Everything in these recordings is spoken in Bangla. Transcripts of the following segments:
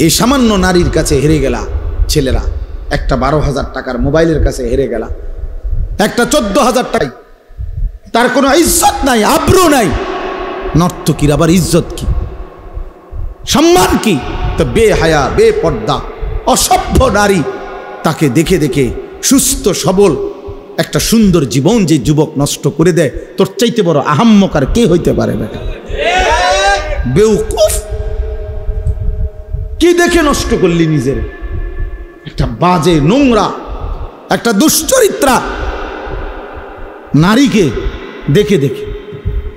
এই সামান্য নারীর কাছে হেরে গেলা ছেলেরা, একটা 12,000 টাকার মোবাইলের কাছে হেরে গেলা, একটা 14,000 টাকা, তার কোনো ইজ্জত নাই, আব্রু নাই। নর্তকীর আবার ইজ্জত কি, সম্মান কি? তো বেহায়া, বেপর্দা, অসভ্য নারী, তাকে দেখে দেখে সুস্থ সবল একটা সুন্দর জীবন যে যুবক নষ্ট করে দেয়, তোর চাইতে বড় আহাম্মক আর কে হইতে পারে বেটা? বেউকুফ, কি দেখে নষ্ট করলি নিজের? একটা বাজে, নোংরা, একটা দুশ্চরিত্রা নারীকে দেখে দেখে,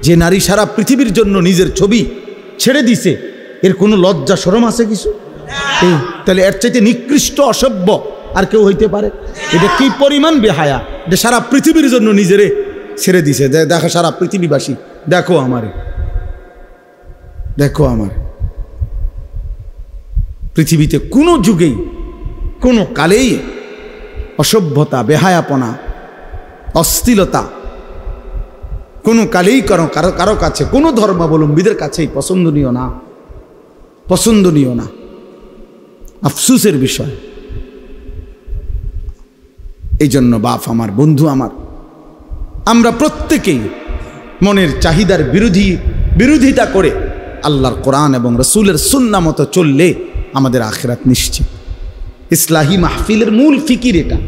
যে নারী সারা পৃথিবীর জন্য নিজের ছবি ছেড়ে দিছে, এর কোনো লজ্জা শরম আছে কিছু? তাহলে এর চাইতে নিকৃষ্ট অসভ্য আর কেউ হইতে পারে? এটা কি পরিমাণ বেহায়া, যে সারা পৃথিবীর জন্য নিজেরে ছেড়ে দিছে। দেখো সারা পৃথিবীবাসী, দেখো আমারে, দেখো আমার। পৃথিবীতে কোনো যুগেই, কোনো কালেই অসভ্যতা, বেহায়াপনা, অশ্লীলতা কোনো কালেই কারো কাছে, কোনো ধর্মাবলম্বীদের কাছেই পছন্দনীয় না, পছন্দনীয় না। আফসোসের বিষয়। এই জন্য বাপ আমার, বন্ধু আমার, আমরা প্রত্যেকেই মনের চাহিদার বিরোধিতা করে আল্লাহর কোরআন এবং রসুলের সুন্নাহ মতো চললে আমাদের আখিরাত নিশ্চিত। ইসলাহি মাহফিলের মূল ফিকির এটা,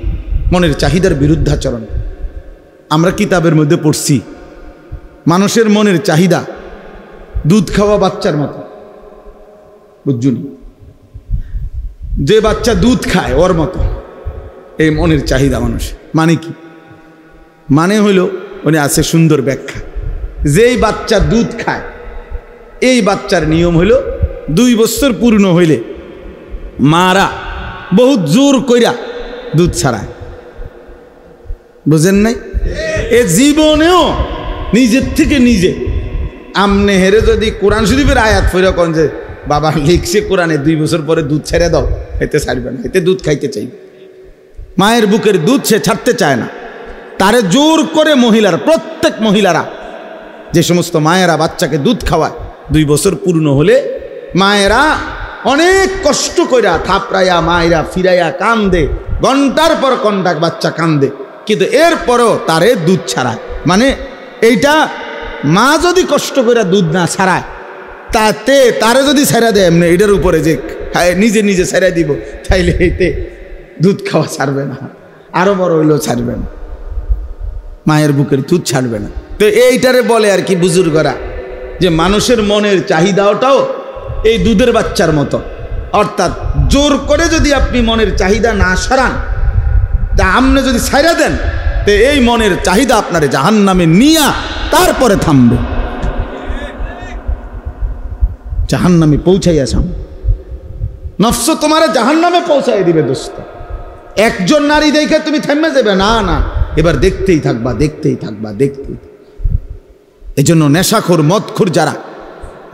মনের চাহিদার বিরুদ্ধাচরণ। আমরা কিতাবের মধ্যে পড়ছি, মানুষের মনের চাহিদা দুধ খাওয়া বাচ্চার মতো, বুঝুন, যে বাচ্চা দুধ খায় ওর মতো এই মনের চাহিদা মানুষ। মানে কি? মানে হইল, উনি আছে সুন্দর ব্যাখ্যা, যেই বাচ্চা দুধ খায় এই বাচ্চার নিয়ম হইল 2 বছর পূর্ণ হইলে মারা বহুত জোর কইরা দুধ ছাড়ায়। বুঝেন নাই? এ জীবনেও নিজের থেকে নিজে আমনে হেরে যদি কোরআন শরীফের আয়াত ফিরে কোন যে বাবা লিখছে কোরআনে 2 বছর পরে দুধ ছেড়ে দাও, এতে ছাড়বে না, এতে দুধ খাইতে চাই। মায়ের বুকের দুধ সে ছাড়তে চায় না, তারে জোর করে মহিলারা, প্রত্যেক মহিলারা, যে সমস্ত মায়েরা বাচ্চাকে দুধ খাওয়ায় 2 বছর পূর্ণ হলে মায়েরা অনেক কষ্ট কইরা থাপড়াইয়া মায়েরা ফিরাইয়া কান্দে, ঘন্টার পর ঘন্টা বাচ্চা কান্দে, কিন্তু এরপরও তারে দুধ ছাড়ায়। মানে এইটা মা যদি কষ্ট করে দুধ না ছাড়ায়, তাতে তারে যদি ছেড়ে দেয় এমনি এটার উপরে যে নিজে নিজে ছেড়ে দিব, তাইলে এতে দুধ খাওয়া ছাড়বে না, আরো বড় হইলেও ছাড়বে না, মায়ের বুকের দুধ ছাড়বে না। তো এইটারে বলে আর কি বুজুর্গরা, যে মানুষের মনের চাহিদাটাও এই দুধের বাচ্চার মতো। অর্থাৎ জোর করে যদি আপনি মনের চাহিদা না সরান, তা আপনি যদি ছাইড়া দেন, তো এই মনের চাহিদা আপনার জাহান্নামে নিয়া তারপরে থামবে, জাহান্নামে পৌঁছাইয়া সাম নফস তোমার জাহান্নামে পৌঁছাই দিবে। দোস্ত, একজন নারী দেখে তুমি থেমে যাবে না, না, এবার দেখতেই থাকবা, দেখতেই থাকবা, দেখতেই। এজন্য নেশাখোর, মদখোর যারা,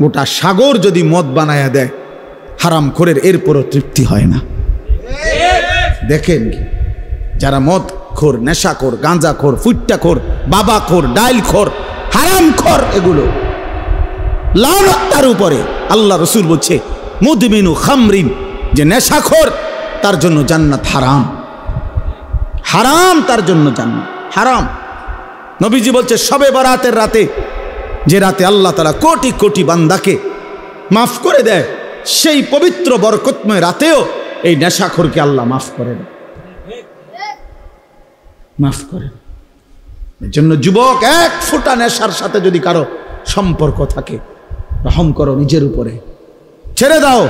গোটা সাগর যদি মদ বানায়া দেয় হারামখোরের, এরপরও তৃপ্তি হয় না। দেখেন কি, যারা মদখোর, নেশাখোর, গাঁজাখোর, ফুট্টাখোর, বাবাখোর, ডাইলখোর, হারামখোর, এগুলো লানত তার উপরে। আল্লাহ রসুল বলছে মুদমিনু খামরিন, যে নেশাখোর তার জন্য জান্নাত হারাম, হারাম, তার জন্য জান্নাত হারাম। নবীজি বলছে শবে বরাতের রাতে, যে রাতে আল্লাহ তাআলা কোটি কোটি বান্দাকে মাফ করে দেয়, সেই পবিত্র বরকতময় রাতেও এই নেশাখোরকে আল্লাহ মাফ করে দেয়, মাফ করে। এর জন্য যুবক, 1 ফোঁটা নেশার সাথে যদি কারো সম্পর্ক থাকে, রহম করো নিজের উপরে, ছেড়ে দাও।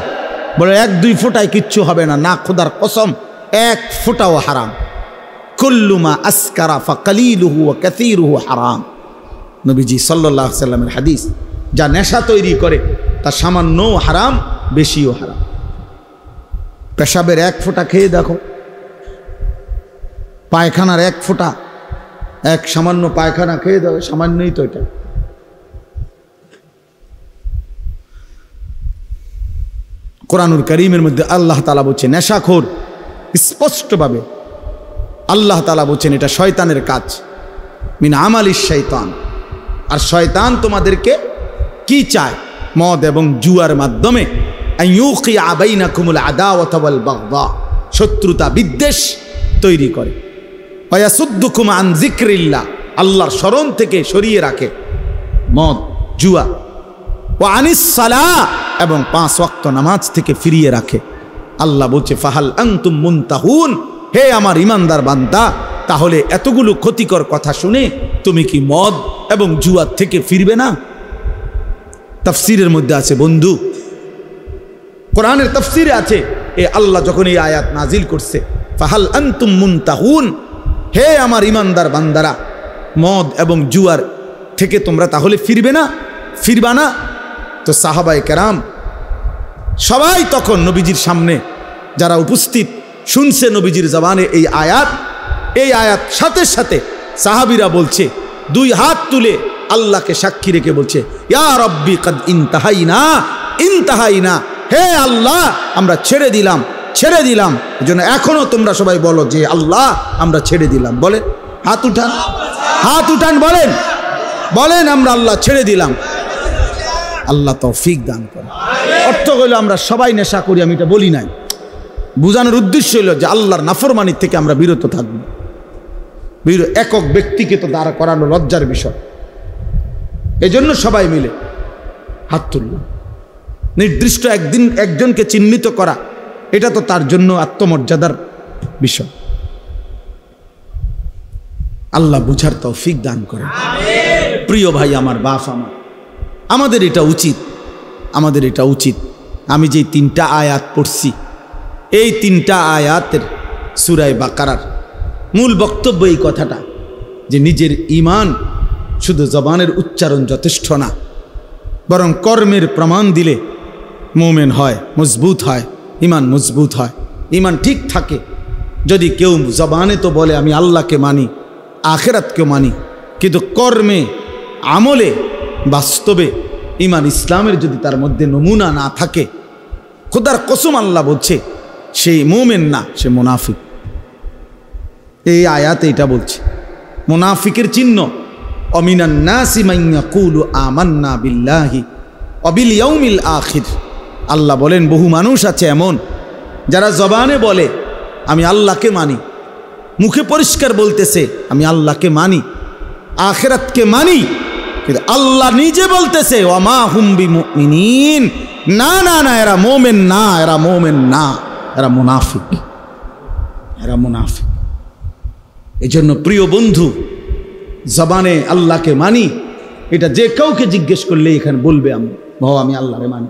বলে 1-2 ফোঁটায় কিচ্ছু হবে না, না, খোদার কসম 1 ফোঁটাও হারাম। কুল্লু মা আসকারা ফাকালিলুহু ওয়া কাসীরুহু হারাম। নবীজি সাল্লাল্লাহু আলাইহি সাল্লামের হাদিস, যা নেশা তৈরি করে তা সামান্যও হারাম, বেশিও হারাম। পেশাবের 1 ফোঁটা খেয়ে দেখো, পায়খানার 1 ফোঁটা, এক সামান্য পায়খানা খেয়ে দাও, সামান্যই তো এটা। কোরআনুল কারীমের মধ্যে আল্লাহ তাআলা বলছেন নেশাখোর, স্পষ্টভাবে আল্লাহ তাআলা বলছেন এটা শয়তানের কাজ, মিন আমালিশ শয়তান। আর শয়তান তোমাদেরকে কি চায়? মদ এবং জুয়ার মাধ্যমে আইয়ুকিয়া বাইনাকুমুল আদাওয়াতা ওয়াল বাগদা, শত্রুতা বিদ্বেষ তৈরি করে। ওয়ায়াসুদ্দুকুম আন যিকরিল্লাহ, আল্লাহর স্মরণ থেকে সরিয়ে রাখে মদ জুয়া। ওয়া আনিস সালাহ, এবং 5 ওয়াক্ত নামাজ থেকে ফিরিয়ে রাখে। আল্লাহ বলছে ফাহাল আনতুম মুনতাহুন, হে আমার ইমানদার বান্দা, তাহলে এতগুলো ক্ষতিকর কথা শুনে তুমি কি মদ এবং জুয়া থেকে ফিরবে না? তাফসীরের মধ্যে আছে বন্ধু, কোরআনের তাফসীরে আছে, এ আল্লাহ যখন এই আয়াত নাজিল করছে ফাহাল আনতুম মুনতাহুন, হে আমার ইমানদার বান্দারা, মদ এবং জুয়ার থেকে তোমরা তাহলে ফিরবা না? তো সাহাবায়ে কেরাম সবাই তখন নবীজির সামনে যারা উপস্থিত শুনছে নবীজির জবানে এই আয়াত সাথে সাথে সাহাবীরা বলছে, 2 হাত তুলে আল্লাহকে সাক্ষী রেখে বলছে, ইয়া রাব্বি কাদ ইনতাহাইনা, হে আল্লাহ আমরা ছেড়ে দিলাম। এজন্য এখনো তোমরা সবাই বলো যে আল্লাহ আমরা ছেড়ে দিলাম। বলেন, হাত উঠান, বলেন আমরা আল্লাহ ছেড়ে দিলাম। আল্লাহ তৌফিক দান করে। অর্থ হইল আমরা সবাই নেশা করি, আমি এটা বলি নাই, বুঝানোর উদ্দেশ্য হইল যে আল্লাহর নাফরমানির থেকে আমরা বিরত থাকবো। একক ব্যক্তিকে তো দাঁড়া করানো লজ্জার বিষয়, এজন্য সবাই মিলে হাত তুললাম। নির্দিষ্ট একজনকে চিহ্নিত করা, এটা তো তার জন্য আত্মমর্যাদার বিষয়। আল্লাহ বুঝার তৌফিক দান করেন। প্রিয় ভাই আমার, বাপ আমার, আমাদের এটা উচিত। আমি যে 3টা আয়াত পড়ছি, এই 3টা আয়াতের সূরা বাকারার মূল বক্তব্য এই কথাটা যে নিজের ঈমান শুধু জবানের উচ্চারণ যথেষ্ট না, বরং কর্মের প্রমাণ দিলে মুমিন হয়, মজবুত হয়, ঈমান মজবুত হয়, ঈমান ঠিক থাকে। যদি কেউ জবানে তো বলে আমি আল্লাহকে মানি, আখিরাতকেও মানি, কিন্তু কর্মে আমলে বাস্তবে ঈমান ইসলামের যদি তার মধ্যে নমুনা না থাকে, খোদার কসম আল্লাহ বলছে সেই মুমিন না, সে মুনাফিক। এই আয়াতে এটা বলছে মুনাফিকের চিহ্ন, অমিনান নাসি মান ইয়াকুলু আমান্না বিল্লাহি ওয়া বিল ইয়াউমিল আখির। আল্লাহ বলেন বহু মানুষ আছে এমন যারা জবানে বলে আমি আল্লাহকে মানি, মুখে পরিষ্কার বলতেছে আমি আল্লাহকে মানি, আখিরাতকে মানি, কিন্তু আল্লাহ নিজে বলতেছে ওয়া মা হুম বিমুমিনিন, না না না, এরা মুমিন না, এরা মুনাফিক। এজন্য প্রিয় বন্ধু, জবানে আল্লাহকে মানি, এটা যে কাউকে জিজ্ঞেস করলে এখানে বলবে আমি আল্লাহরে মানি।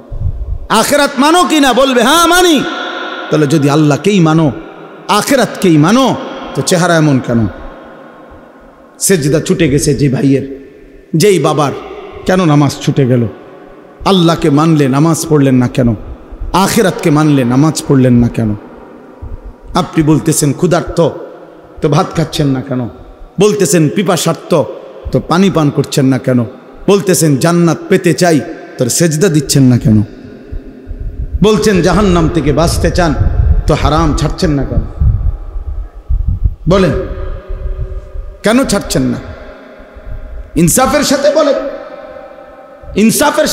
আখিরাত মানো কিনা? বলবে হ্যাঁ মানি। তাহলে যদি আল্লাহকেই মানো, আখিরাতকেই মানো, তো চেহারা এমন কেন? সেজদা ছুটে গেছে যে ভাইয়ের, যেই বাবার, কেন নামাজ ছুটে গেল? আল্লাহকে মানলে নামাজ পড়লেন না কেন? আখিরাতকে মানলে নামাজ পড়লেন না কেন? আপনি বলতেছেন ক্ষুধার্ত, তো ভাত খাচ্ছেন না কেন? বলতেছেন পিপাসার্ত, তো পানি পান করছেন না কেন? বলতেছেন জান্নাত পেতে চাই, তো সেজদা দিচ্ছেন না কেন? বলছেন জাহান্নাম থেকে বাঁচতে চান, তো হারাম ছাড়ছেন না কেন? বলেন কেন ছাড়ছেন না? ইনসাফের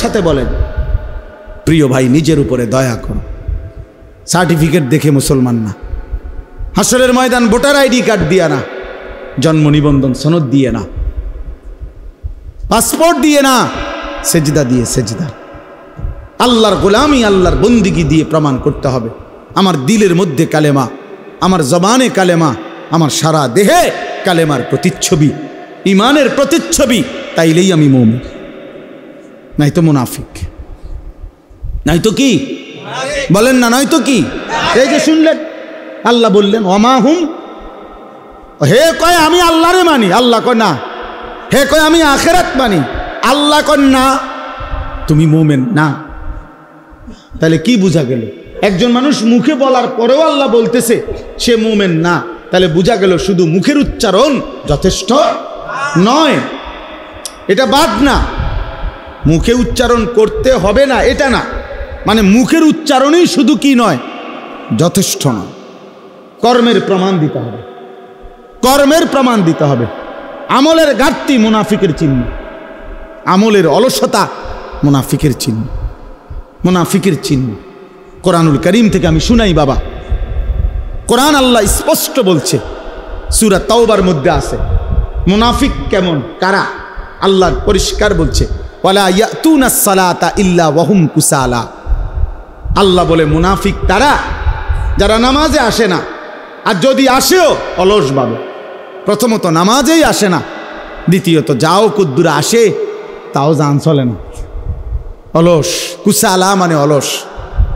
সাথে বলেন। প্রিয় ভাই, নিজের উপরে দয়া করো। সার্টিফিকেট দেখে মুসলমান না, হাসরের ময়দান ভোটার আইডি কার্ড দিয়ে না, জন্ম নিবন্ধন সনদ দিয়ে না, পাসপোর্ট দিয়ে না, সেজদা দিয়ে, সেজদা আল্লাহর গোলামি, আল্লাহর বন্দিগি দিয়ে প্রমাণ করতে হবে আমার দিলের মধ্যে কালেমা, আমার জবানে কালেমা, আমার সারা দেহে কালেমার প্রতিচ্ছবি, ঈমানের প্রতিচ্ছবি, তাইলেই আমি মুমিন, নাই তো মুনাফিক। নাই তো কি বলেন না? নয় তো কি? এই যে শুনলেন আল্লাহ বললেন ওমা হুম, হে কয় আমি আল্লাহরে মানি, আল্লাহ কয় না। হে কয় আমি আখিরাত মানি, আল্লাহ কয় না, তুমি মুমিন না। তাহলে কি বোঝা গেল? একজন মানুষ মুখে বলার পরেও আল্লাহ বলতেছে সে মুমিন না, তাহলে বোঝা গেল শুধু মুখের উচ্চারণ যথেষ্ট নয়। এটা বাদ না, মুখে উচ্চারণ করতে হবে না এটা না, মানে মুখের উচ্চারণই শুধু কি নয়, যথেষ্ট নয়, কর্মের প্রমাণ দিতে হবে, কর্মের প্রমাণ দিতে হবে। আমলের ঘাটতি মুনাফিকের চিহ্ন, আমলের অলসতা মুনাফিকের চিহ্ন, মুনাফিকের চিহ্ন। কোরআনুল কারীম থেকে আমি শুনাই বাবা। কোরআন আল্লাহ স্পষ্ট বলছে, সূরা তাওবার মধ্যে আছে মুনাফিক কেমন, কারা, আল্লাহ পরিষ্কার বলছে, ওয়ালা ইয়াতুনাস সালাতা ইল্লা ওয়াহুম কুসালা। আল্লাহ বলে মুনাফিক তারা যারা নামাজে আসে না, আর যদি আসেও অলস ভাবে। প্রথমত নামাজেই আসে না, দ্বিতীয়ত যাও কুদ্দুরা আসে তাও জান চলে না, অলস। কুসালা মানে অলস।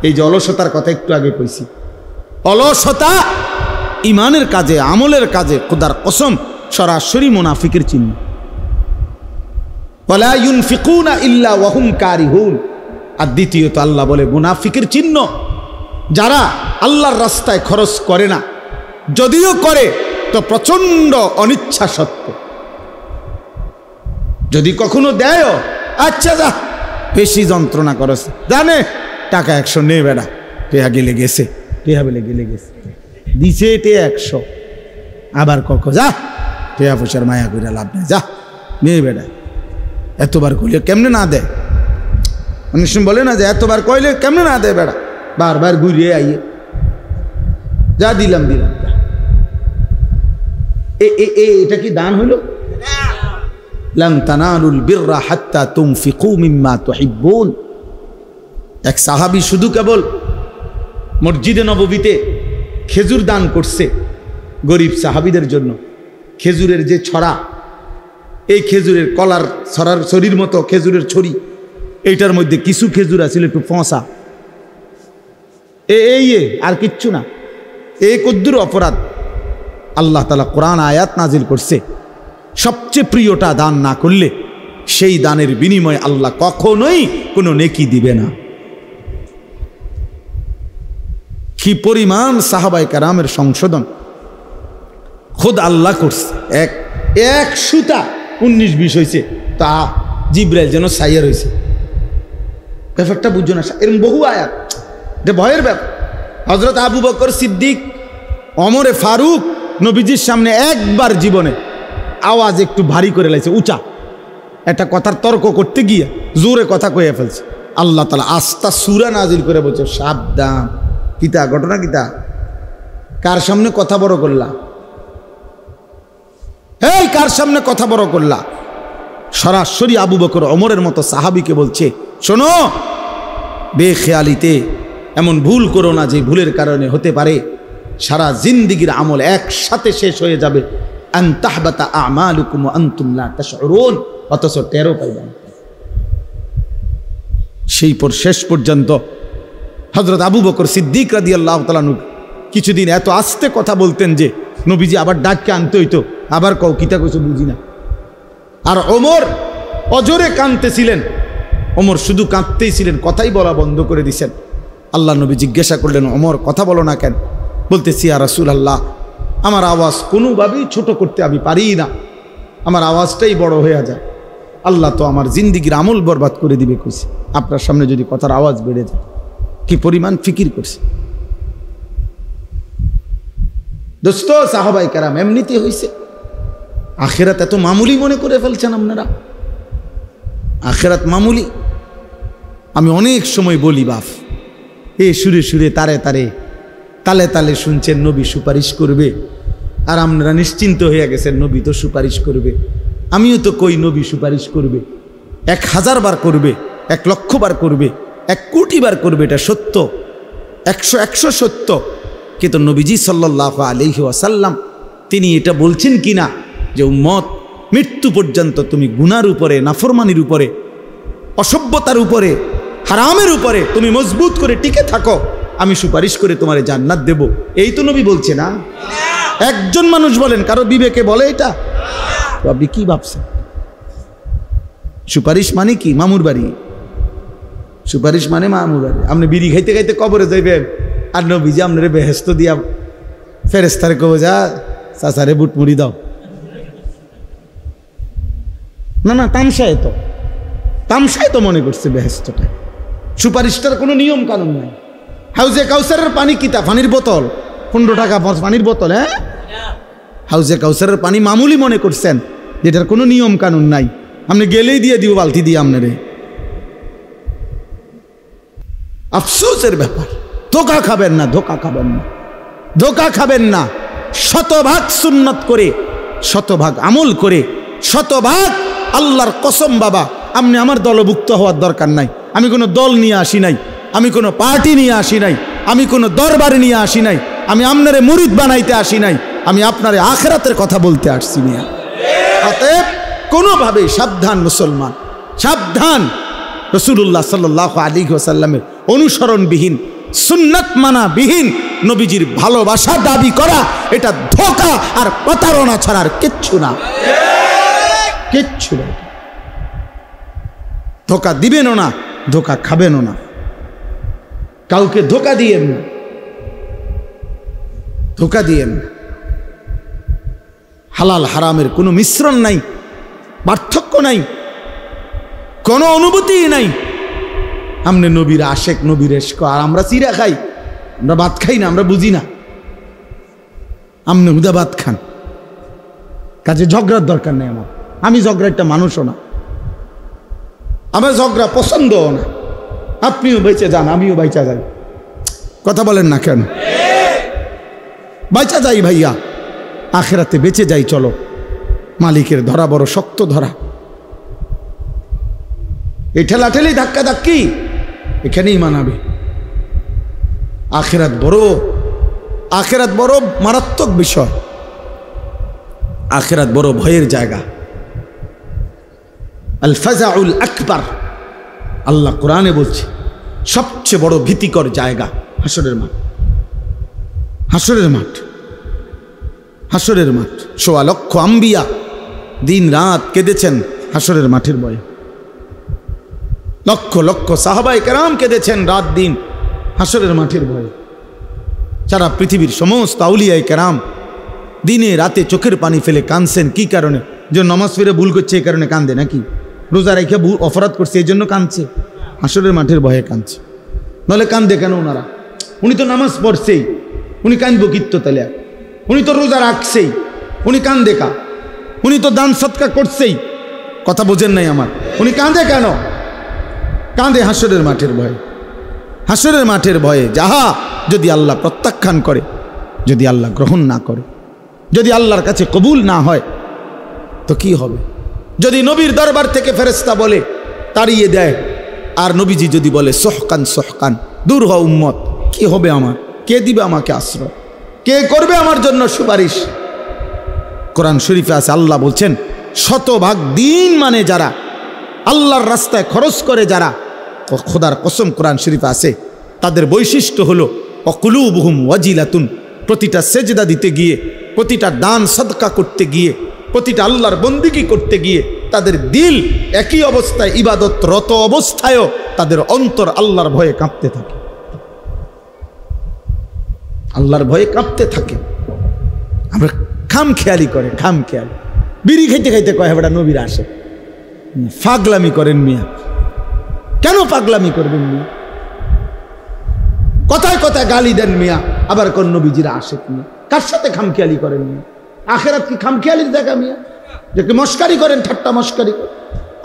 এই যে অলসতার কথা একটু আগে কইছি, অলসতা ইমানের কাজে, আমলের কাজে খোদার কসম সরাসরি মুনাফিকের চিহ্ন। ওয়ালা ইউনফিকুনা ইল্লা ওয়াহুম কারিহুন। আর দ্বিতীয়ত আল্লাহ বলে মুনাফিকের চিহ্ন যারা আল্লাহর রাস্তায় খরচ করে না, যদিও করে তো প্রচন্ড অনিচ্ছা সত্ত্বে। যদি কখনো দেয়, আচ্ছা যা বেশি যন্ত্রণা করস, জানে টাকা 100 নেই বেড়া, টেহা গেলে গেছে, টেহা বেলে গেলে গেছে, দিছে টেহা 100, আবার যা টেহা পয়সার মায়া করে লাভ নেই, যা নেই বেড়া। এতবার কইলে কেমনে না দেয়, অনেক সময় বলে না যে এতবার কইলে কেমনে না দেয় বেড়া, বারবার ঘুরিয়ে আইয়ে যা দিলাম দিলাম। এটা কি দান হইল? লান তানালুল বিররা হাত্তা তুনফিকু মিম্মা তুহিব্বুন। এক সাহাবী শুধু কেবল মসজিদে নববীতে খেজুর দান করছে গরিব সাহাবীদের জন্য। খেজুরের যে ছড়া, এই খেজুরের কলার ছড়ার ছড়ির মতো খেজুরের ছড়ি, এইটার মধ্যে কিছু খেজুর আছিল একটু ফসা, এই আর কিচ্ছু না। এই কদ্দুর অপরাধ আল্লাহ তাআলা কোরআন আয়াত নাজিল করছে, সবচেয়ে প্রিয়টা দান না করলে সেই দানের বিনিময়ে আল্লাহ কখনোই কোনো নেকি দিবে না। কি পরিমাণ সাহাবায়ে কেরামের সংশোধন খোদ আল্লাহ করছে। এক সুতা 19-20 হয়েছে, তা জিব্রাইল যেন সাইয়ার হয়েছে। ব্যাপারটা বুঝছো না? এরকম বহু আয়াত, এটা ভয়ের ব্যাপার। হযরত আবু বকর সিদ্দিক, ওমরে ফারুক নবীজির সামনে একবার জীবনে আওয়াজ একটু ভারী করে লাইছে, উঁচা একটা কথার তর্ক করতে গিয়ে জোরে কথা কয়ে ফেলছে। আল্লাহ তাআলা আস্তা সূরা নাজিল করে বলছে, সাবধান। কিতা ঘটনা কিতা? কার সামনে কথা বড় করলা? এই কার সামনে কথা বড় করলা? সরাসরি আবু বকর ওমরের মতো সাহাবীকে বলছে, শোনো, বেখেয়ালিতে এমন ভুল করো না যে ভুলের কারণে হতে পারে সারা জিন্দেগীর আমল একসাথে শেষ হয়ে যাবে। আন তাহবাতা আমালুকুম ওয়া আনতুম লা তাশউরুন, অথচ টেরও পাইবে না। সেই শেষ পর্যন্ত হযরত আবু বকর সিদ্দিক রাদিয়াল্লাহু তাআলা কিছুদিন এত আস্তে কথা বলতেন যে নবীজি আবার ডাককে আনতে হইতো, আবার কও কিতা কইছো বুঝি না। আর ওমর অজরে কাঁদতেছিলেন, ওমর শুধু কাঁদতেই ছিলেন, কথাই বলা বন্ধ করে দিছেন। আল্লাহ নবী জিজ্ঞাসা করলেন, ওমর কথা বলো না কেন? বলতেছি, ইয়া রাসূলুল্লাহ, আমার আওয়াজ কোনোভাবেই ছোট করতে আমি পারি না, আমার আওয়াজটাই বড় হয়ে যায়, আল্লাহ তো আমার জিন্দিগির আমল বরবাদ করে দিবে কইছে আপনার সামনে যদি কথার আওয়াজ বেড়ে যায়। কি পরিমাণ ফিকির করছে দোস্ত। সাহাবায়ে কেরাম এমনিতে হইছে। আখিরাত এত মামুলি মনে করে ফেলছেন আপনারা, আখিরাত মামুলি। আমি অনেক সময় বলি, বাপ সুরে সুরে তারে তারে তালে তালে শুনছেন নবী সুপারিশ করবে, আর আপনারা নিশ্চিন্ত হয়ে গেছেন নবী তো সুপারিশ করবে। আমিও তো কই নবী সুপারিশ করবে, 1000 বার করবে, 1 লক্ষ বার করবে, 1 কোটি বার করবে, এটা সত্য, 100 সত্য। কিন্তু নবীজি সাল্লাল্লাহু আলাইহি ওয়াসাল্লাম তিনি এটা বলছেন কিনা যে উম্মত মৃত্যু পর্যন্ত তুমি গুনার উপরে, নাফরমানির উপরে, অসভ্যতার উপরে, হারামের উপরে তুমি মজবুত করে টিকে থাকো, আমি সুপারিশ করে তোমারে জান্নাত দেব। এই তো নবী বলছে না? একজন মানুষ বলেন, কারো বিবেকে বলে এটা? তো আপনি কি ভাবছেন? সুপারিশ মানে কি? মামুর বাড়ি। সুপারিশ মানে মামুর বাড়ি। আপনি বিড়ি খাইতে খাইতে কবরে যাইবেন, আর নবীজি আপনারে বেহেশত দিয়া ফেরেশতারে কবে, যা চাচারে বুট মুড়ি দাও। না না, তামসায় তো মনে করছে বেহেশতটা। সুপারিশটার কোনো নিয়ম কানুন নাই। হাউজে কাউসারের পানি কিতা? পানির বোতল, 15 টাকা পানির বোতল। হ্যাঁ, হাউজে কাউসারের পানি মামুলি মনে করছেন, যেটার কোনো নিয়ম কানুন নাই। আপনি গেলেই দিয়ে দিব বালতি দিয়ে আপনারে। আফসোসের ব্যাপার। ধোঁকা খাবেন না, ধোঁকা খাবেন না, ধোঁকা খাবেন না। শতভাগ সুন্নত করে, শতভাগ আমল করে, শতভাগ আল্লাহর কসম বাবা, আপনি আমার দলভুক্ত হওয়ার দরকার নাই। আমি কোনো দল নিয়ে আসি নাই, আমি কোনো পার্টি নিয়ে আসি নাই, আমি কোনো দরবার নিয়ে আসি নাই, আমি আপনারে মুরিদ বানাইতে আসি নাই, আমি আপনারে আখিরাতের কথা বলতে আসছি মিয়া। অতএব কোনোভাবে সাবধান মুসলমান, সাবধান। রাসূলুল্লাহ সাল্লাল্লাহু আলাইহি ওয়াসাল্লামের অনুসরণবিহীন, সুন্নাত মানাবিহীন নবীজির ভালোবাসা দাবি করা এটা ধোঁকা আর প্রতারণা ছাড়া আর কিচ্ছু না, কিচ্ছু না। ধোঁকা দিবেনও না, ধোঁকা খাবেনও না, কাউকে ধোঁকা দিয়েন না, ধোঁকা দিয়েন না। হালাল হারামের কোনো মিশ্রণ নাই, পার্থক্য নাই, কোনো অনুভূতি নাই। আমনে নবীর আশেক, নবীর এশক, আর আমরা চিরা খাই, আমরা ভাত খাই না, আমরা বুঝি না। আমনে হুদা ভাত খান, কাজে ঝগড়ার দরকার নেই আমার। আমি ঝগড়া একটা মানুষও না, আমার ঝগড়া পছন্দও না। আপনিও বেঁচে যান, আমিও বাইচা যাই। কথা বলেন না কেন? বাইচা যাই ভাইয়া, আখেরাতে বেঁচে যাই। চলো, মালিকের ধরা বড় শক্ত ধরা। এই ঠেলাঠেলি ধাক্কা ধাক্কি এখানেই মানাবে। আখেরাত বড়, আখেরাত বড় মারাত্মক বিষয়, আখেরাত বড় ভয়ের জায়গা। আল ফাজাউল আকবার, আল্লাহ কোরআনে বলছে সবচেয়ে বড় ভীতিকর জায়গা হাসরের মাঠ। হাসরের মাঠ, হাসরের মাঠ। ১৬ লক্ষ আম্বিয়া দিন রাত কেঁদেছেন হাসরের মাঠের ভয়ে। লক্ষ লক্ষ সাহাবায়ে কেরাম কেঁদেছেন রাত দিন হাসরের মাঠের ভয়ে। সারা পৃথিবীর সমস্ত আউলিয়ায়ে কেরাম দিনে রাতে চোখের পানি ফেলে কাঁদছেন। কি কারণে? যে নামাজ ফিরে ভুল করছে এই কারণে কান্দে নাকি? রোজা রেখে অপরাধ করছে এই জন্য কাঁদছে? হাসরের মাঠের ভয়ে কাঁদছে। নাহলে কান্দে কেন ওনারা? উনি তো নামাজ পড়ছেই, উনি কান্দবো কিত্ত তাহলে? উনি তো রোজা রাখছেই, উনি কান্দে কা? উনি তো দান সৎকার করছেই। কথা বোঝেন নাই আমার? উনি কান্দে কেন? কাঁদে হাসরের মাঠের ভয়ে। হাসরের মাঠের ভয়ে যাহা যদি আল্লাহ প্রত্যাখ্যান করে, যদি আল্লাহ গ্রহণ না করে, যদি আল্লাহর কাছে কবুল না হয় তো কি হবে? যদি নবীর দরবার থেকে ফেরেশতা বলে তাড়িয়ে দেয়, আর নবীজি যদি বলে সোহকান সোহকান, দূর হ উম্মত, কি হবে আমার? কে দিবে আমাকে আশ্রয়? কে করবে আমার জন্য সুপারিশ? কোরআন শরীফে আছে, আল্লাহ বলছেন শতভাগ দিন মানে যারা আল্লাহর রাস্তায় খরচ করে, যারা, খোদার কসম কোরআন শরীফে আছে তাদের বৈশিষ্ট্য হলো অকুলুবহুম ওয়াজিলাতুন। প্রতিটা সেজদা দিতে গিয়ে, প্রতিটা দান সদকা করতে গিয়ে, প্রতিটা আল্লাহর বন্দিগি করতে গিয়ে তাদের দিল একই অবস্থায়, ইবাদতরত অবস্থায়ও তাদের অন্তর আল্লাহর ভয়ে কাঁপতে থাকে, আল্লাহর ভয়ে কাঁপতে থাকে। আমরা খাম খেয়ালি করে, খাম খেয়ালি বিড়ি খাইতে খাইতে কয় বেটা নবীর আসে। পাগলামি করেন মিয়া, কেন পাগলামি করবেন মিয়া? কথায় কথায় গালি দেন মিয়া, আবার কোন নবীজিরা আসে মিয়া। কার সাথে খামখেয়ালি করেন মিয়া? আখেরাত কি খামখেয়ালির জায়গা মিয়া? যে মস্কারি করেন, ঠাট্টা মস্কারি করেন।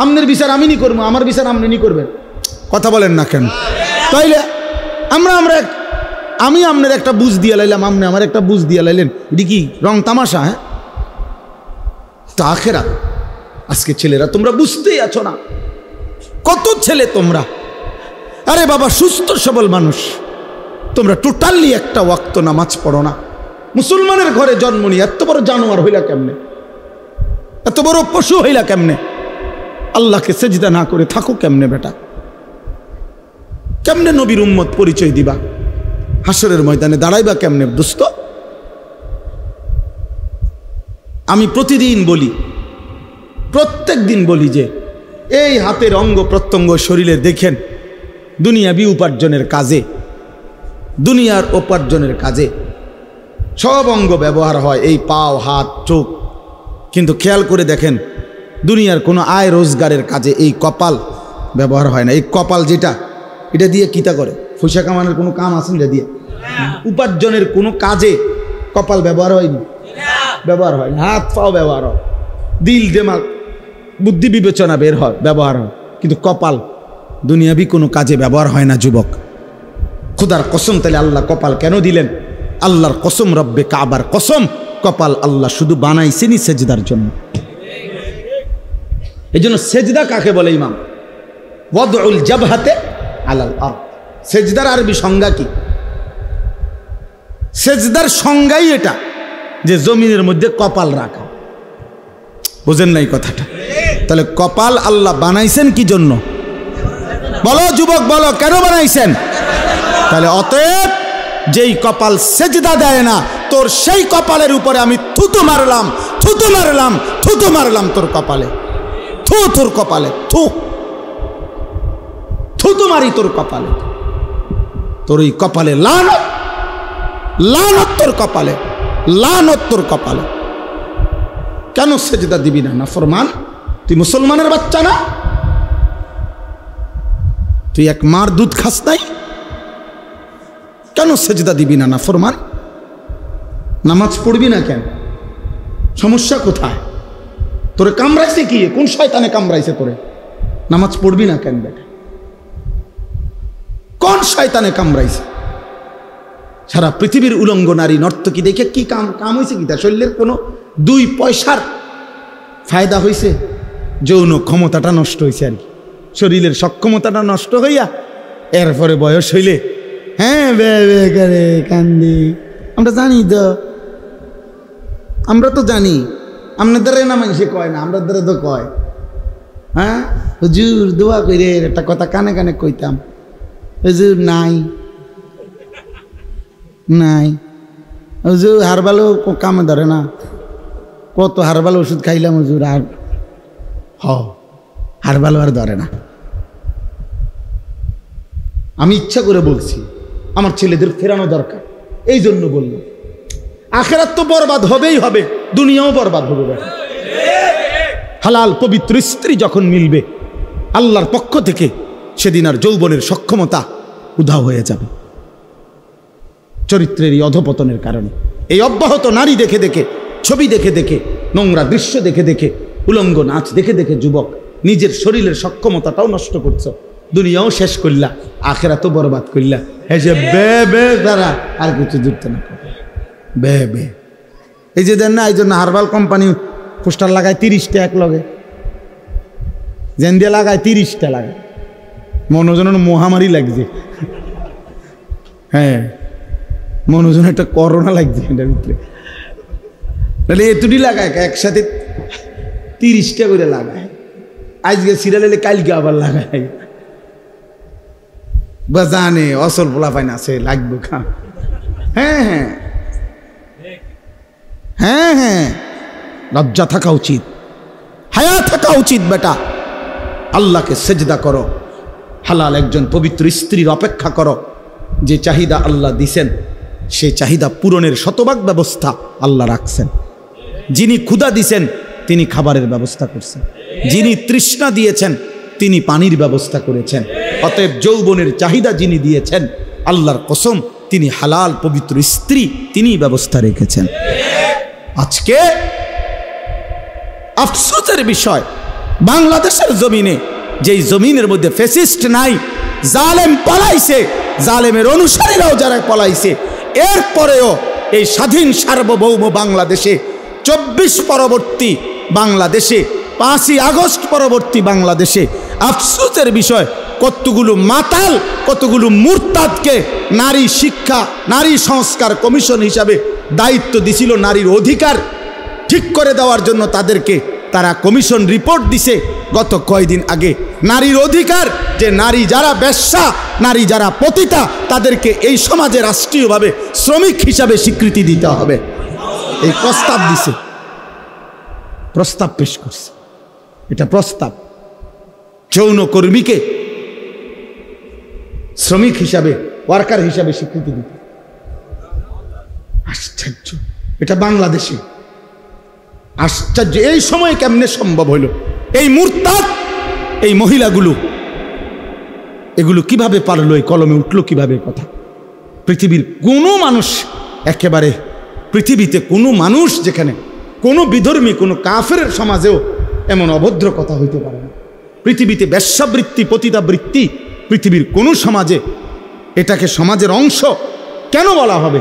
আমনের বিচার আমি নি করবো, আমার বিচার আপনি নি করবেন। কথা বলেন না কেন? তাইলে আমরা আমি আপনার একটা বুঝ দিয়ে লাইলাম, আপনি আমার একটা বুঝ দিয়ে লাইলেন, এটি কি রং তামাশা? হ্যাঁ, তা আখেরাত। আজকে ছেলেরা তোমরা বুঝতেই আছো না, কত ছেলে তোমরা, আরে বাবা সুস্থ সবল মানুষ, তোমরা টোটালি একটা ওয়াক্ত নামাজ পড়ো না। মুসলমানের ঘরে জন্ম নিয়ে এত বড় জানোয়ার হইলা কেমনে? এত বড় পশু হইলা কেমনে? আল্লাহকে সেজদা না করে থাকো কেমনে বেটা? কেমনে নবীর উম্মত পরিচয় দিবা? হাসরের ময়দানে দাঁড়াইবা কেমনে দোস্ত? আমি প্রতিদিন বলি, প্রত্যেক দিন বলি যে এই হাতের অঙ্গ প্রত্যঙ্গ শরীরে দেখেন দুনিয়াবি উপার্জনের কাজে, দুনিয়ার উপার্জনের কাজে সব অঙ্গ ব্যবহার হয়, এই পাও, হাত, চোখ। কিন্তু খেয়াল করে দেখেন দুনিয়ার কোনো আয় রোজগারের কাজে এই কপাল ব্যবহার হয় না। এই কপাল যেটা, এটা দিয়ে কিতা করে? পয়সা কামানোর কোনো কাম আছে এটা দিয়ে? উপার্জনের কোনো কাজে কপাল ব্যবহার হয়নি, ব্যবহার হয়। হাত পাও ব্যবহার হয়, দিল দিমাগ বুদ্ধি বিবেচনা বের হয়, ব্যবহার হয়। কিন্তু কপাল দুনিয়াবি কোনো কাজে ব্যবহার হয় না যুবক। খুদার কসম, তাহলে আল্লাহ কপাল কেন দিলেন? আল্লাহর কসম, রব্বে কাবার কসম, কপাল আল্লাহ শুধু বানাইছেনই সেজদার জন্য। এই জন্য সেজদা কাকে বলে ইমাম? ওয়াদউল জাবহাতে আলাল আরদ। সেজদার আরবি সংজ্ঞা কি? সেজদার সংজ্ঞাই এটা, যে জমিনের মধ্যে কপাল রাখা। বুঝেন নাই কথাটা? তাহলে কপাল আল্লাহ বানাইছেন কি জন্য? বলো যুবক, বলো কেন বানাইছেন? তাহলে অতএব যেই কপাল সেজদা দেয় না, তোর সেই কপালের উপরে আমি থুতু মারলাম, থুতু মারলাম, থুতু মারলাম তোর কপালে, থু, তোর কপালে থু, থুতু মারি তোর কপালে, তোর এই কপালে লানত, লানত তোর কপালে, লানত তোর কপালে। কেন সেজদা দিবি না? নাফরমান, তুই মুসলমানের বাচ্চা না? তুই এক মার দুধ খাস নাই? কেন সেজদা দিবি না? নাফরমান, নামাজ পড়বি না কেন? সমস্যা কোথায়? তোরে কামড়াইছে কি? কোন শয়তানে কামড়াইছে তোরে? নামাজ পড়বি না কেন বেটা? কোন শয়তানে কামড়াইছে? সারা পৃথিবীর উলঙ্গ নারী নর্তকী দেখে কি কাম হয়েছে? কি তার শরীরের কোনো 2 পয়সার ফায়দা হয়েছে? যৌন ক্ষমতাটা নষ্ট হয়েছে আর কি, শরীরের সক্ষমতাটা নষ্ট হইয়া এরপরে বয়স হইলে হ্যাঁ বে বে করে কান্দি। আমরা জানি তো, আমরা তো জানি, আপনাদের না মানুষে কয় না, আমরা দ্বারা তো কয়। হ্যাঁ হুজুর দোয়া করে একটা কথা কানে কানে কইতাম, হুজুর নাই নাই, হুজুর হারবালও কামে ধরে না, কত হারবাল ওষুধ খাইলাম হুজুর, আর হারবালও আর ধরে না। আমি ইচ্ছা করে বলছি, আমার ছেলেদের ফেরানো দরকার, এই জন্য বললাম। আখিরাত তো বরবাদ হবেই হবে, দুনিয়াও বরবাদ হবে। হালাল পবিত্র স্ত্রী যখন মিলবে আল্লাহর পক্ষ থেকে, সেদিন আর যৌবনের সক্ষমতা উধাও হয়ে যাবে চরিত্রের এই অধপতনের কারণে। এই অব্যাহত নারী দেখে দেখে, ছবি দেখে দেখে, নোংরা দৃশ্য দেখে দেখে, উলঙ্গ নাচ দেখে দেখে যুবক নিজের শরীরের সক্ষমতাটাও নষ্ট করছো, দুনিয়াও শেষ করলা, আখিরাতও বরবাদ করলা। এই যে বে বে দ্বারা আর কিছু যুক্ত না বে বে। এই যে দেন না, এই জন্য হারবাল কোম্পানি পোস্টার লাগায় 30টা এক লগে, জেন দিয়ে লাগায় 30টা লাগায়, মনোজন মহামারী লাগছে। হ্যাঁ মনোজন একটা করোনা লাগছে এটার ভিতরে, তাহলে এতটি লাগায় একসাথে 30টা করে লাগায়, আজকে সিরিয়াল এলে কালকে আবার লাগায়। বা জানে অসল পোলা পাইন আছে লাগবে খা। হ্যাঁ হ্যাঁ হ্যাঁ হ্যাঁ, লজ্জা থাকা উচিত, হায়া থাকা উচিত বেটা। আল্লাহকে সেজদা করো, হালাল একজন পবিত্র স্ত্রীর অপেক্ষা করো। যে চাহিদা আল্লাহ দিছেন সেই চাহিদা পূরণের শতভাগ ব্যবস্থা আল্লাহ রাখছেন। যিনি ক্ষুধা দিছেন তিনি খাবারের ব্যবস্থা করছেন, যিনি তৃষ্ণা দিয়েছেন তিনি পানির ব্যবস্থা করেছেন। অতএব যৌবনের চাহিদা যিনি দিয়েছেন আল্লাহর কসম তিনি হালাল পবিত্র স্ত্রী তিনি ব্যবস্থা রেখেছেন। আজকে আফসোসের বিষয়, বাংলাদেশের জমিনে, যেই জমিনের মধ্যে ফ্যাসিস্ট নাই, জালেম পলাইছে, জালেমের অনুসারীরাও যারা পলাইছে, এরপরেও এই স্বাধীন সার্বভৌম বাংলাদেশে 24 পরবর্তী বাংলাদেশে, 5ই আগস্ট পরবর্তী বাংলাদেশে আফসোসের বিষয়, কতগুলো মাতাল, কতগুলো মুরতাদকে নারী শিক্ষা, নারী সংস্কার কমিশন হিসাবে দায়িত্ব দিছিল নারীর অধিকার ঠিক করে দেওয়ার জন্য। তাদেরকে তারা কমিশন রিপোর্ট দিছে গত কয়েকদিন আগে, নারীর অধিকার, যে নারী যারা বেশ্যা, নারী যারা পতিতা, তাদেরকে এই সমাজে রাষ্ট্রীয়ভাবে শ্রমিক হিসাবে স্বীকৃতি দিতে হবে। এই প্রস্তাব দিছে, প্রস্তাব পেশ করছে। এটা প্রস্তাব, যৌনকর্মীকে শ্রমিক হিসাবে, ওয়ার্কার হিসাবে স্বীকৃতি দিতে। আশ্চর্য, এটা বাংলাদেশে আশ্চর্য। এই সময় কেমনে সম্ভব হইল? এই মুরতাদ, এই মহিলাগুলো, এগুলো কিভাবে পারলো, এই কলমে উঠলো কিভাবে কথা? পৃথিবীর কোনো মানুষ, একেবারে পৃথিবীতে কোনো মানুষ, যেখানে কোনো বিধর্মী, কোনো কাফেরের সমাজেও এমন অভদ্র কথা হইতে পারে না। পৃথিবীতে বেশ্যাবৃত্তি, পতিতাবৃত্তি পৃথিবীর কোনো সমাজে এটাকে সমাজের অংশ কেন বলা হবে?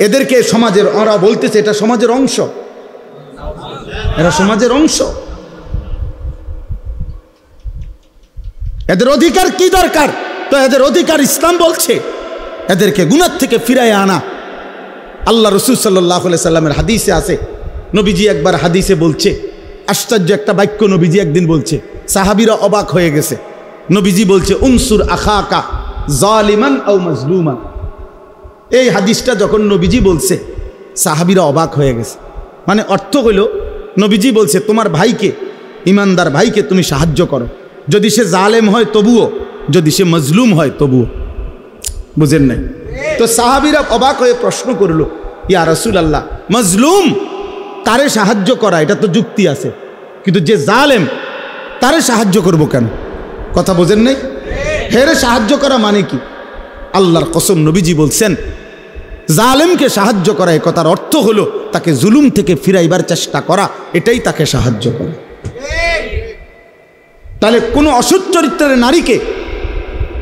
এদেরকে সমাজের, ওরা বলতেছে এটা সমাজের অংশ, এরা সমাজের অংশ। এদের অধিকার কি দরকার? তো এদের অধিকার ইসলাম বলছে এদেরকে গুনাহ থেকে ফিরায় আনা। আল্লাহ রসুল সাল্লাল্লাহু আলাইহি সাল্লামের হাদিসে আছে, নবীজি একবার হাদিসে বলছে, আশ্চর্য একটা বাক্য নবীজি একদিন বলছে, সাহাবীরা অবাক হয়ে গেছে। নবীজি বলছে উনসুর আখাকা জালিমান আও মাজলুমান। এই হাদিসটা যখন নবীজি বলছে সাহাবীরা অবাক হয়ে গেছে। মানে অর্থ হইল নবীজি বলছে তোমার ভাইকে, ইমানদার ভাইকে তুমি সাহায্য করো, যদি সে জালেম হয় তবুও, যদি সে মজলুম হয় তবুও। বুঝেন নাই? তো সাহাবীরা অবাক হয়ে প্রশ্ন করলো, ইয়া রাসূলুল্লাহ, মজলুম তারে সাহায্য করা এটা তো যুক্তি আছে, কিন্তু যে জালেম তারে সাহায্য করব কেন? কথা বোঝেন নাই? হেরে সাহায্য করা মানে কি? আল্লাহর কসম নবীজি বলছেন জালেমকে সাহায্য করা, এ কথার অর্থ হলো তাকে জুলুম থেকে ফিরাইবার চেষ্টা করা, এটাই তাকে সাহায্য করে। তাহলে কোনো অসৎ চরিত্রের নারীকে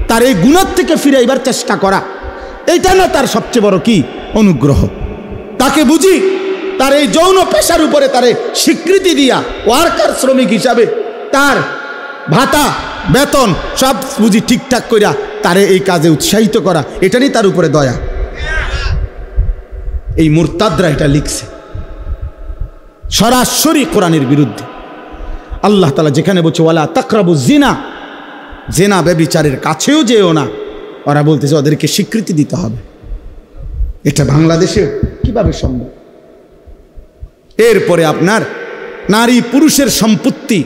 তার এই গুনাহ থেকে ফিরাইবার চেষ্টা করা, এইটা না তার সবচেয়ে বড় কি অনুগ্রহ? তাকে বুঝি তার এই যৌন পেশার উপরে তারে স্বীকৃতি দিয়া ওয়ার্কার, শ্রমিক হিসাবে তার ভাতা বেতন সব বুঝি ঠিকঠাক করিয়া তারে এই কাজে উৎসাহিত করা, এটা নিয়ে তার উপরে দয়া। এই মুরতাদরা এটা লিখছে সরাসরি কোরআনের বিরুদ্ধে। আল্লাহ তাআলা যেখানে বলছে ওয়ালা তাকরাবুজ জিনা, জেনা ব্যভিচারের কাছেও যেও না, ওরা বলতেছে ওদেরকে স্বীকৃতি দিতে হবে। এটা বাংলাদেশে কিভাবে সম্ভব? এরপরে আপনার নারী পুরুষের সম্পত্তি,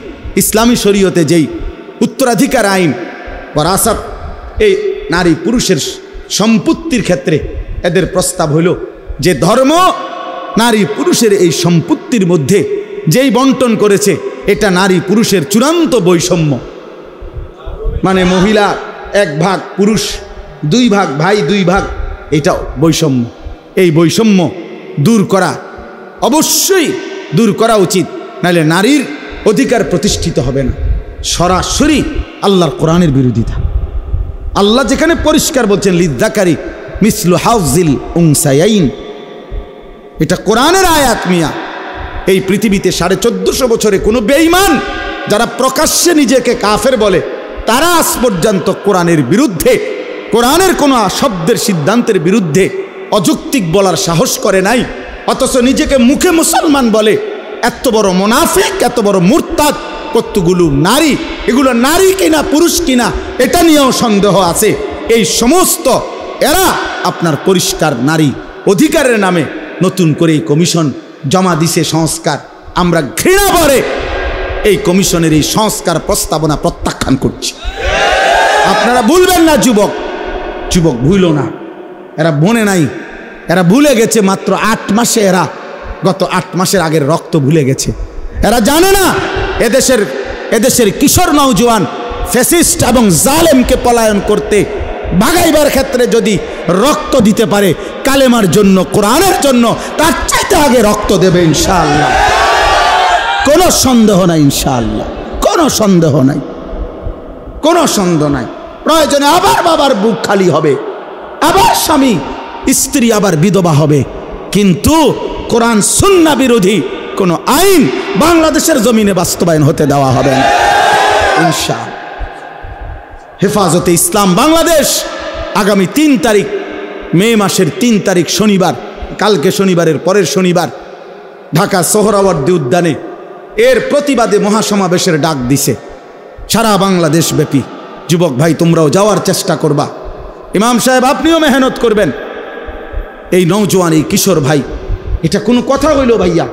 ইসলামী শরীয়তে যেই উত্তরাধিকার আইন ওয়ারাসাত, এই নারী পুরুষের সম্পত্তির ক্ষেত্রে এদের প্রস্তাব হইল যে ধর্ম নারী পুরুষের এই সম্পত্তির মধ্যে যেই বন্টন করেছে এটা নারী পুরুষের চূড়ান্ত বৈষম্য। মানে মহিলা 1 ভাগ, পুরুষ 2 ভাগ, ভাই 2 ভাগ, এটা বৈষম্য। এই বৈষম্য দূর করা, অবশ্যই দূর করা উচিত, নাহলে নারীর অধিকার প্রতিষ্ঠিত হবে না। সরাসরি আল্লাহর কোরআনের বিরোধিতা। আল্লাহ যেখানে পরিষ্কার বলছেন লিযযাকারি মিসলু হাযিল উনসায়াইন, এটা কোরআনের আয়াত মিয়া। এই পৃথিবীতে 1450 বছরে কোনো বেঈমান যারা প্রকাশ্যে নিজেকে কাফের বলে, তারা আজ পর্যন্ত কোরআনের বিরুদ্ধে, কোরআনের কোনো শব্দের সিদ্ধান্তের বিরুদ্ধে অযৌক্তিক বলার সাহস করে নাই, অথচ নিজেকে মুখে মুসলমান বলে। এত বড় মুনাফিক, এত বড় মুরতাদ। কতগুলো নারী, এগুলো নারী কিনা পুরুষ কিনা এটা নিয়েও সন্দেহ আছে। এই সমস্ত এরা আপনার পরিষ্কার নারী অধিকারের নামে নতুন করে এই কমিশন জমা দিছে সংস্কার। আমরা ঘৃণা ভরে এই কমিশনের এই সংস্কার প্রস্তাবনা প্রত্যাখ্যান করছি। আপনারা ভুলবেন না, যুবক ভুল না, এরা বনে নাই, এরা ভুলে গেছে মাত্র 8 মাসে, এরা গত 8 মাসের আগের রক্ত ভুলে গেছে। এরা জানে না এদেশের কিশোর নওজোয়ান ফ্যাসিস্ট এবং জালেমকে পলায়ন করতে ভাগাইবার ক্ষেত্রে যদি রক্ত দিতে পারে কালেমার জন্য, কোরআনের জন্য, তার চাইতে আগে রক্ত দেবে ইনশাআল্লাহ। কোনো সন্দেহ নাই, ইনশাআল্লাহ কোনো সন্দেহ নাই, কোনো সন্দেহ নাই। প্রয়োজনে আবার বাবার বুক খালি হবে, আবার স্বামী স্ত্রী আবার বিধবা হবে, কিন্তু কোরআন সুন্নাহ বিরোধী কোনো আইন বাংলাদেশের জমিনে বাস্তবায়ন হতে দেওয়া হবে না ইনশাআল্লাহ। হেফাজতে ইসলাম বাংলাদেশ আগামী 3 তারিখ, মে মাসের 3 তারিখ শনিবার, কালকে শনিবারের পরের শনিবার ঢাকা সোহরাওয়ার্দী উদ্যানে এর প্রতিবাদে মহাসমাবেশের ডাক দিছে সারা বাংলাদেশ ব্যাপী। যুবক ভাই তোমরাও যাওয়ার চেষ্টা করবা, ইমাম সাহেব আপনিও মেহনত করবেন। এই নওজোয়ান, এই কিশোর ভাই, এটা কোনো কথা হইল ভাইয়া?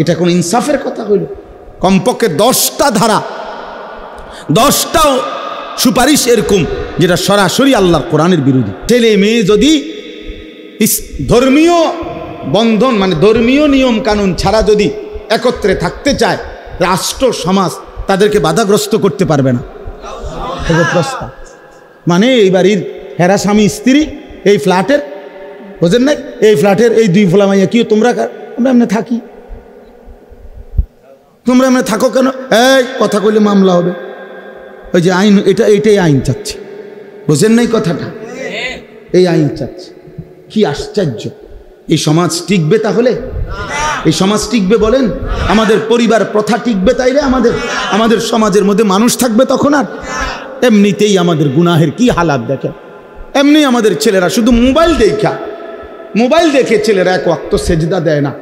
এটা কোনো ইনসাফের কথা হইল? কমপক্ষে 10টা ধারা, 10টাও সুপারিশ এরকম যেটা সরাসরি আল্লাহর কোরআনের বিরোধী। ছেলে মেয়ে যদি ধর্মীয় বন্ধন, মানে ধর্মীয় নিয়ম কানুন ছাড়া যদি একত্রে থাকতে চায়, রাষ্ট্র সমাজ তাদেরকে বাধাগ্রস্ত করতে পারবে না। প্রস্তাব মানে এই বাড়ির হেরা স্বামী স্ত্রী এই ফ্ল্যাটের, বোঝেন নাই, এই ফ্ল্যাটের এই 2 ফোলা মাইয়া কি তোমরা, আমরা এমনি থাকি, তোমরা এমনি থাকো কেন? এই কথা কইলে মামলা হবে। ওই যে আইন, এটাই আইন চাচ্ছে। বোঝেন নাই কথাটা? এই আইন চাচ্ছে। কি আশ্চর্য! এই সমাজ টিকবে তাহলে? এই সমাজ টিকবে বলেন? আমাদের পরিবার প্রথা টিকবে তাইলে? আমাদের সমাজের মধ্যে মানুষ থাকবে তখন? আর এমনিতেই আমাদের গুনাহের কি হালাত দেখে। এমনি আমাদের ছেলেরা শুধু মোবাইল দেখে ছেলেরা এক ওয়াক্ত সেজদা দেয় না।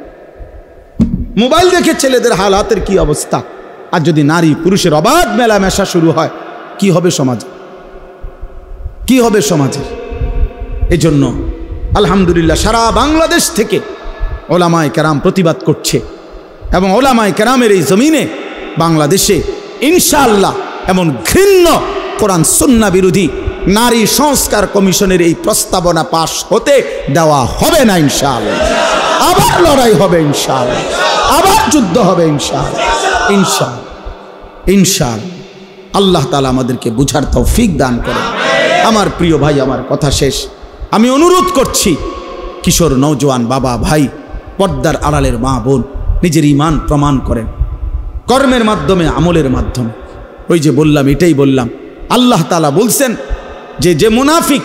মোবাইল দেখে ছেলেদের হালাতের কি অবস্থা! আর যদি নারী পুরুষের অবাধ মেলামেশা শুরু হয়, কি হবে সমাজে? কি হবে সমাজের? এজন্য আলহামদুলিল্লাহ সারা বাংলাদেশ থেকে ওলামায়ে কেরাম প্রতিবাদ করছে, এবং ওলামায়ে কেরামের এই জমিনে বাংলাদেশে ইনশাআল্লাহ এমন ঘৃণ্য কোরআন সুন্নাহ বিরোধী নারী সংস্কার কমিশনের এই প্রস্তাবনা পাশ হতে দেওয়া হবে না ইনশাআল্লাহ। আবার লড়াই হবে ইনশাআল্লাহ, আবার যুদ্ধ হবে ইনশাআল্লাহ, ইনশাআল্লাহ, ইনশাআল্লাহ। আল্লাহ তাআলা আমাদেরকে বুঝার তৌফিক দান করেন। আমার প্রিয় ভাই, আমার কথা শেষ। আমি অনুরোধ করছি, কিশোর নওজোয়ান বাবা ভাই, পর্দার আড়ালের মা বোন, নিজের ঈমান প্রমাণ করেন কর্মের মাধ্যমে, আমলের মাধ্যমে। ওই যে বললাম, এটাই বললাম, আল্লাহ তাআলা বলছেন যে মুনাফিক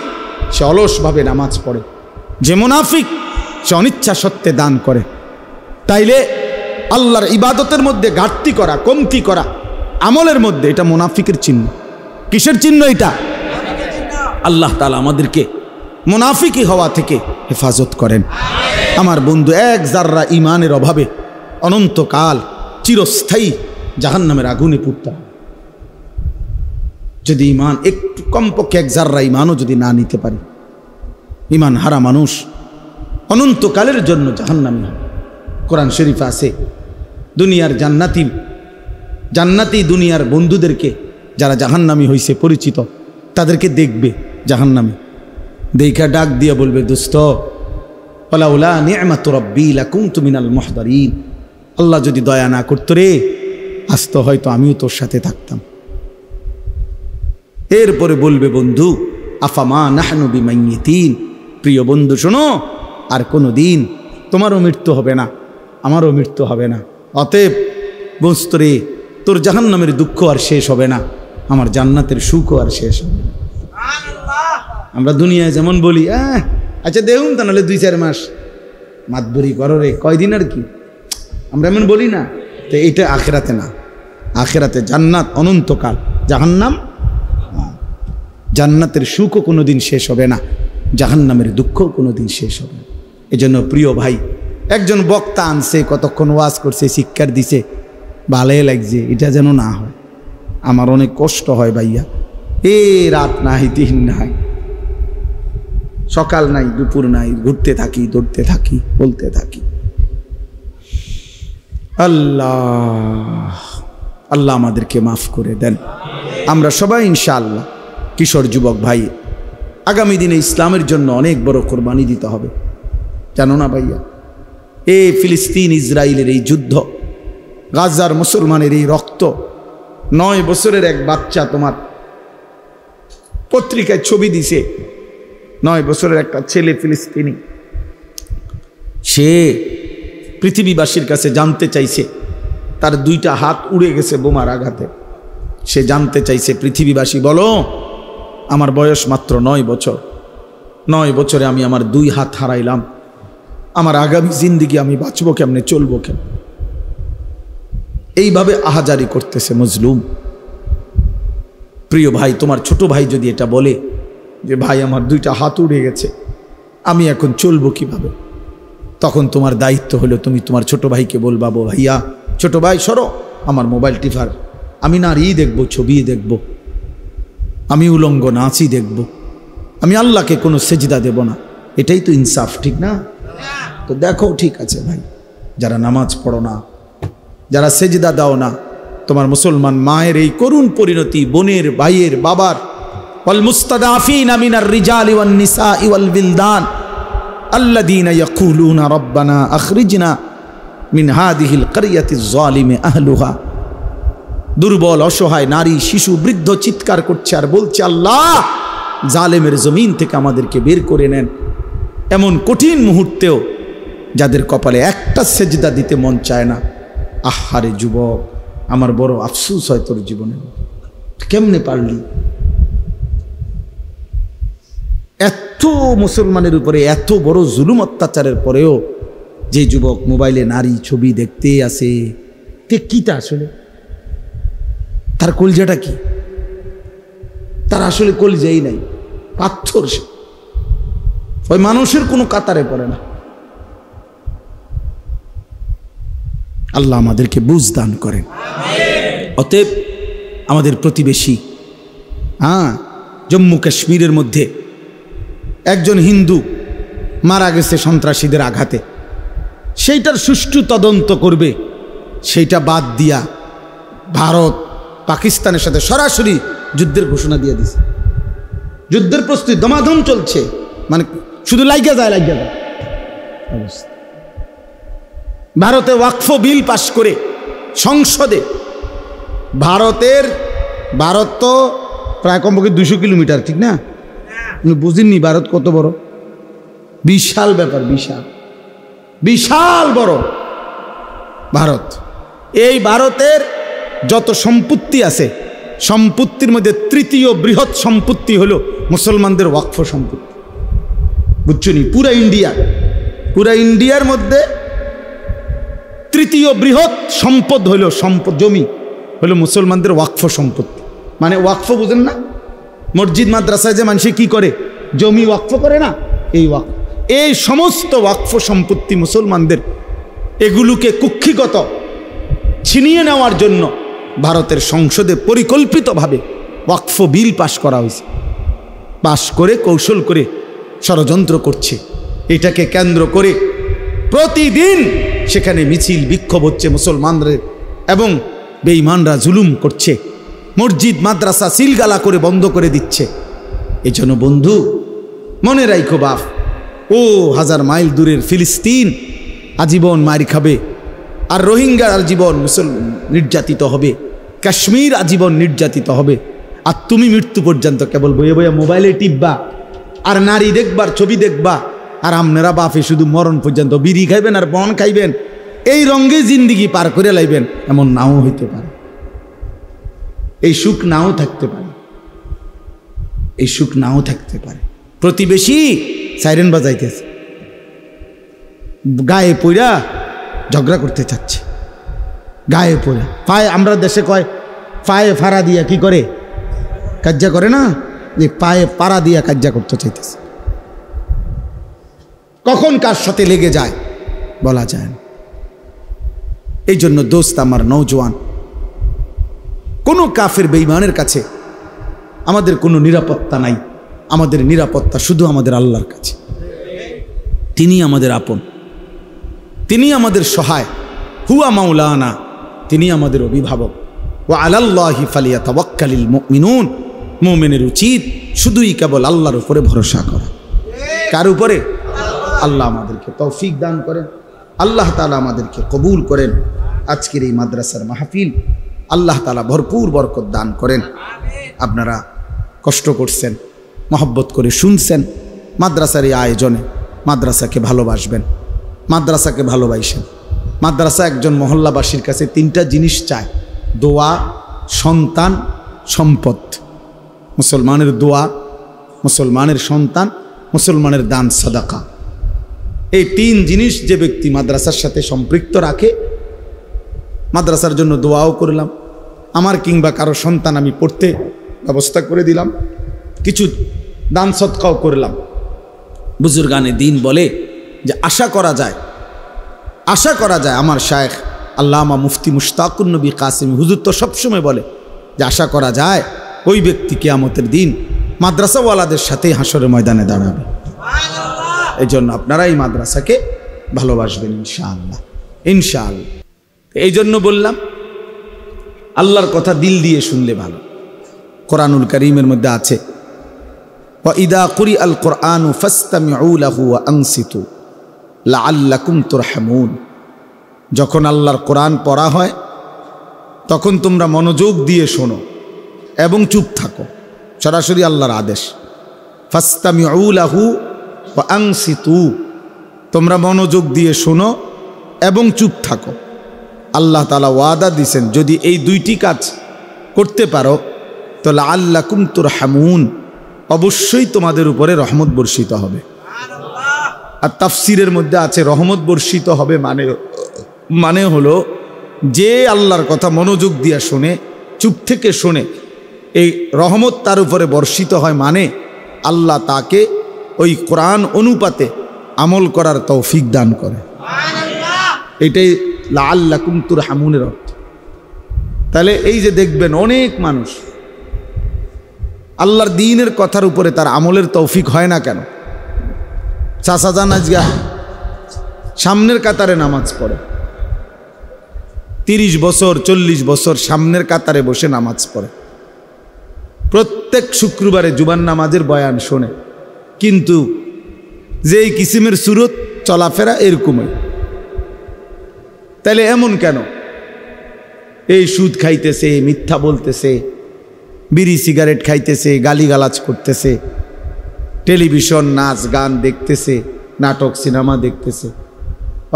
সে অলসভাবে নামাজ পড়ে, যে মুনাফিক সে অনিচ্ছা সত্ত্বে দান করে। তাইলে আল্লাহর ইবাদতের মধ্যে ঘাটতি করা, কমতি করা, আমলের মধ্যে, এটা মুনাফিকের চিহ্ন। কিসের চিহ্ন এটা? আল্লাহ তাআলা আমাদেরকে মুনাফিকি হওয়া থেকে হেফাজত করেন। আমার বন্ধু, এক জাররা ইমানের অভাবে অনন্তকাল চিরস্থায়ী জাহান্নামের আগুনে পুড়তে হবে। যদি ইমান একটু কমপক্ষে এক জাররা ইমানও যদি না নিতে পারি, ইমান হারা মানুষ অনন্তকালের জন্য জাহান্নামী হবে। কোরআন শরীফে আছে, দুনিয়ার জান্নাতি দুনিয়ার বন্ধুদেরকে যারা জাহান্নামী হয়েছে পরিচিত, তাদেরকে দেখবে জাহান্নামী, দেখা ডাক দিয়ে বলবে, দোস্ত ওয়ালাউলা নি'মাতু রাব্বি লাকুনতু মিনাল মুহদারিন। আল্লাহ যদি দয়া না করতো রে, আজ তো হয়তো আমিও তোর সাথে থাকতাম। এরপরে বলবে, বন্ধু আফামা নাহনু বিমাইয়িতিন, প্রিয় বন্ধু শোনো, আর কোনো দিন তোমারও মৃত্যু হবে না, আমারও মৃত্যু হবে না। অতএব বুঝতো রে, তোর জাহান্নামের দুঃখ আর শেষ হবে না, আমার জান্নাতের সুখও আর শেষ হবে না। আমরা দুনিয়ায় যেমন বলি, আচ্ছা দেখুন তা নাহলে 2-4 মাস মাতবরি করো রে, কয়দিন আর কি, আমরা এমন বলি না? তো এইটা আখেরাতে না। আখেরাতে জান্নাত অনন্তকাল, জাহান্নাম, জান্নাতের সুখও কোনোদিন শেষ হবে না, জাহান্নামের দুঃখও কোনোদিন শেষ হবে না। এজন্য প্রিয় ভাই, একজন বক্তা আনছে, কতক্ষণ ওয়াজ করছে, শিক্ষার দিছে, ভালোই লাগছে, এটা যেন না হয়। আমার অনেক কষ্ট হয় ভাইয়া, রাত নাই, দিন নাই, সকাল নাই, দুপুর নাই, ঘুরতে থাকি, দৌড়তে থাকি, বলতে থাকি। আল্লাহ আল্লাহ আমাদেরকে মাফ করে দেন। আমরা সবাই ইনশাআল্লাহ, কিশোর যুবক ভাই, আগামী দিনে ইসলামের জন্য অনেক বড় কোরবানি দিতে হবে, জানো না ভাইয়া? ফিলিস্তিন ইসরায়েলের এই যুদ্ধ, গাজার মুসলমানের এই রক্ত, 9 বছরের এক বাচ্চা, তোমার পত্রিকায় ছবি দিছে, 9 বছরের একটা ছেলে ফিলিস্তিনি, সে পৃথিবীবাসীর কাছে জানতে চাইছে, তার 2টা হাত উড়ে গেছে বোমার আঘাতে। সে জানতে চাইছে, পৃথিবীবাসী বলো, আমার বয়স মাত্র 9 বছর, 9 বছরে আমি আমার 2 হাত হারাইলাম, আমার আগামী জিন্দিগি আমি বাঁচবো কেমনে, চলবো কেমন? এইভাবে আহাজারি করতেছে মজলুম। প্রিয় ভাই, তোমার ছোট ভাই যদি এটা বলে যে ভাই আমার 2টা হাত উড়ে গেছে, আমি এখন চলবো কিভাবে, তখন তোমার দায়িত্ব হলো তুমি তোমার ছোট ভাইকে বলবা, ভাইয়া, ছোট ভাই সরো, আমার মোবাইল টিফার, আমি নারী দেখবো, ছবি দেখবো, আমি উলঙ্গ নাচই দেখবো, আমি আল্লাহকে কোনো সেজদা দেব না। এটাই তো ইনসাফ, ঠিক না? তো দেখো, ঠিক আছে ভাই, যারা নামাজ পড়ো না, যারা সেজদা দাও না, তোমার মুসলমান মায়ের এই করুণ পরিণতি, বোনের, ভাইয়ের, বাবার, ওয়াল মুস্তাদাফিনা মিনার রিজালি ওয়ান নিসাই ওয়াল বিলদান আল্লাযীনা ইয়াকুলুনা রাব্বানা আখরিজনা মিন হাযিহিল ক্বরিয়াতিজ যালিমি আহলুহা। দুর্বল, অসহায় নারী, শিশু, বৃদ্ধ চিৎকার করছে আর বলছে, আল্লাহ জালেমের জমিন থেকে আমাদেরকে বের করে নেন। এমন কঠিন মুহূর্তেও যাদের কপালে একটা সেজদা দিতে মন চায় না। আহারে যুবক, আমার বড় আফসোস হয় তোর জীবনে, কেমনে পারলি? এত মুসলমানের উপরে এত বড় জুলুম অত্যাচারের পরেও যে যুবক মোবাইলে নারী ছবি দেখতে আসে, কিটা আসলে তার কলজাটা কি? তার আসলে কলজাই নাই, পাথর সে, ওই মানুষের কোনো কাতারে পড়ে না। আল্লাহ আমাদেরকে বুঝ দান করেন। অতএব আমাদের প্রতিবেশী জম্মু কাশ্মীরের মধ্যে একজন হিন্দু মারা গেছে সন্ত্রাসীদের আঘাতে, সেইটার সুষ্ঠু তদন্ত করবে, সেইটা বাদ দিয়া ভারত পাকিস্তানের সাথে সরাসরি যুদ্ধের ঘোষণা দিয়ে দিছে। যুদ্ধের প্রস্তুতি দমাদম চলছে, মানে শুধু লাইগা যায় অবস্থা। ভারতে ওয়াকফ বিল পাশ করে সংসদে, ভারত তো প্রায় কমপক্ষে 200 কিলোমিটার, ঠিক না? বুঝিনি ভারত কত বড়, বিশাল ব্যাপার, বিশাল বড় ভারত। এই ভারতের যত সম্পত্তি আছে, সম্পত্তির মধ্যে তৃতীয় বৃহৎ সম্পত্তি হলো মুসলমানদের ওয়াকফ সম্পত্তি। বুঝছো নি? পুরা ইন্ডিয়ার মধ্যে তৃতীয় বৃহৎ সম্পদ হলো জমি হলো মুসলমানদের ওয়াকফ সম্পত্তি। মানে ওয়াকফ বুঝেন না? মসজিদ মাদ্রাসায় যে মানুষ কি করে, জমি ওয়াকফ করে না, এই ওয়াকফ। এই সমস্ত ওয়াকফ সম্পত্তি মুসলমানদের, এগুলোকে কুক্ষিগত ছিনিয়ে নেওয়ার জন্য ভারতের সংসদে পরিকল্পিতভাবে ওয়াকফ বিল পাশ করা হয়েছে। পাশ করে কৌশল করে ষড়যন্ত্র করছে। এটাকে কেন্দ্র করে প্রতিদিন সেখানে মিছিল বিক্ষোভ হচ্ছে মুসলমানদের, এবং বেঈমানরা জুলুম করছে, মসজিদ মাদ্রাসা সিলগালা করে বন্ধ করে দিচ্ছে। এই জন্য বন্ধু মনে রাখো বাপ, ও 1000 মাইল দূরের ফিলিস্তিন আজীবন মার খাবে, আর রোহিঙ্গা আজীবন নির্যাতিত হবে, কাশ্মীর আজীবন নির্যাতিত হবে, আর তুমি মৃত্যু পর্যন্ত কেবল বইয়ে বইয়ে মোবাইলে টিপবা আর নারী দেখবার ছবি দেখবা, আর আপনারা বাপে শুধু মরণ পর্যন্ত বিড়ি খাইবেন আর বন খাইবেন, এই রঙে জিন্দিগি পার করে লাইবেন। এমন নাও হইতে পারে, এই সুখ নাও থাকতে পারে, এই সুখ নাও থাকতে পারে। প্রতিবেশী সাইরেন বাজাইতেছে, গায়ে পইরা ঝগড়া করতে চাচ্ছে, গায়ে পড়ে পায়ে, আমরা দেশে কয় পায়ে ফাড়া দিয়া কি করে, কাজ্জা করে না, যে পায়ে পাড়া দিয়া কাজ্জা করতে চাইতেছে। কখন কার সাথে লেগে যায় বলা যায় না। এই জন্য দোস্ত আমার নওজোয়ান, কোনো কাফের বেঈমানের কাছে আমাদের কোনো নিরাপত্তা নাই। আমাদের নিরাপত্তা শুধু আমাদের আল্লাহর কাছে। তিনি আমাদের আপন, তিনি আমাদের সহায়, হুয়া মাওলানা, তিনি আমাদের অভিভাবক। ওয়া আলাল্লাহি ফালিয়াতাওয়াক্কালিল মুমিনুন, মুমিনের উচিত শুধুই কেবল আল্লাহর উপরে ভরসা করা। কার উপরে? আল্লাহ আমাদেরকে তৌফিক দান করেন, আল্লাহ তাআলা আমাদেরকে কবুল করেন। আজকের এই মাদ্রাসার মাহফিল আল্লাহ তাআলা ভরপুর বরকত দান করেন। আপনারা কষ্ট করছেন, মহব্বত করে শুনছেন, মাদ্রাসার এই আয়োজনে মাদ্রাসাকে ভালোবাসবেন, মাদ্রাসাকে ভালোবাসেন। মাদ্রাসা একজন মহল্লাবাসীর কাছে 3টা জিনিস চায়: দোয়া, সন্তান, সম্পদ। মুসলমানের দোয়া, মুসলমানের সন্তান, মুসলমানের দান সাদাকা। এই 3 জিনিস যে ব্যক্তি মাদ্রাসার সাথে সম্পৃক্ত রাখে, মাদ্রাসার জন্য দোয়াও করলাম, আমার কিংবা কারো সন্তান আমি পড়তে ব্যবস্থা করে দিলাম, কিছু দান সদকাও করলাম। বুজুর্গানে দিন বলে যে আশা করা যায় আমার শায়েখ আল্লামা মুফতি মুশতাকুন নবী কাসিম হুজুর তো সবসময় বলে যে আশা করা যায় ওই ব্যক্তি কিয়ামতের দিন মাদ্রাসাওয়ালাদের সাথে হাসরের ময়দানে দাঁড়াবে। এই জন্য আপনারা এই মাদ্রাসাকে ভালোবাসবেন ইনশাআল্লাহ, ইনশাআল্লাহ। এই জন্য বললাম আল্লাহর কথা দিল দিয়ে শুনলে ভালো। কোরআনুল কারীমের মধ্যে আছে, ওয়া ইদা কুরিআল কুরআনু ফাসতামিউ লাহু ওয়া আনসিতু লাআল্লাকুম তুরহামুন। যখন আল্লাহর কোরআন পড়া হয় তখন তোমরা মনোযোগ দিয়ে শোনো এবং চুপ থাকো। সরাসরি আল্লাহর আদেশ, ফাসতামিউ লাহু ওয়া আনসিতু, তোমরা মনোযোগ দিয়ে শোনো এবং চুপ থাকো। আল্লাহ তাআলা ওয়াদা দিয়েছেন যদি এই 2টি কাজ করতে পারো তো লাআল্লাকুম তুরহামুন, অবশ্যই তোমাদের উপরে রহমত বর্ষিত হবে। আর তাফসিরের মধ্যে আছে রহমত বর্ষিত হবে মানে হলো যে আল্লাহর কথা মনোযোগ দিয়ে শোনে, চুপ থেকে শোনে, এই রহমত তার উপরে বর্ষিত হয়, মানে আল্লাহ তাকে ওই কোরআন অনুপাতে আমল করার তৌফিক দান করে। এটাই লাআল্লাকুম তুরহামুনের অর্থ। তাহলে এই যে দেখবেন অনেক মানুষ আল্লাহর দ্বীনের কথার উপরে তার আমলের তৌফিক হয় না কেন? চাচাজান আজগা সামনের কাতারে নামাজ পড়ে, 30 বছর 40 বছর সামনের কাতারে বসে নামাজ পড়ে, প্রত্যেক শুক্রবারে জুমার নামাজের বয়ান শোনে, কিন্তু যেই কিসিমের সুরত চলাফেরা এরকমই। তাহলে এমন কেন? এই সুদ খাইতেছে, মিথ্যা বলতেছে, বিড়ি সিগারেট খাইতেছে, গালিগালাজ করতেছে, টেলিভিশন নাচ গান দেখতেছে, নাটক সিনেমা দেখতেছে,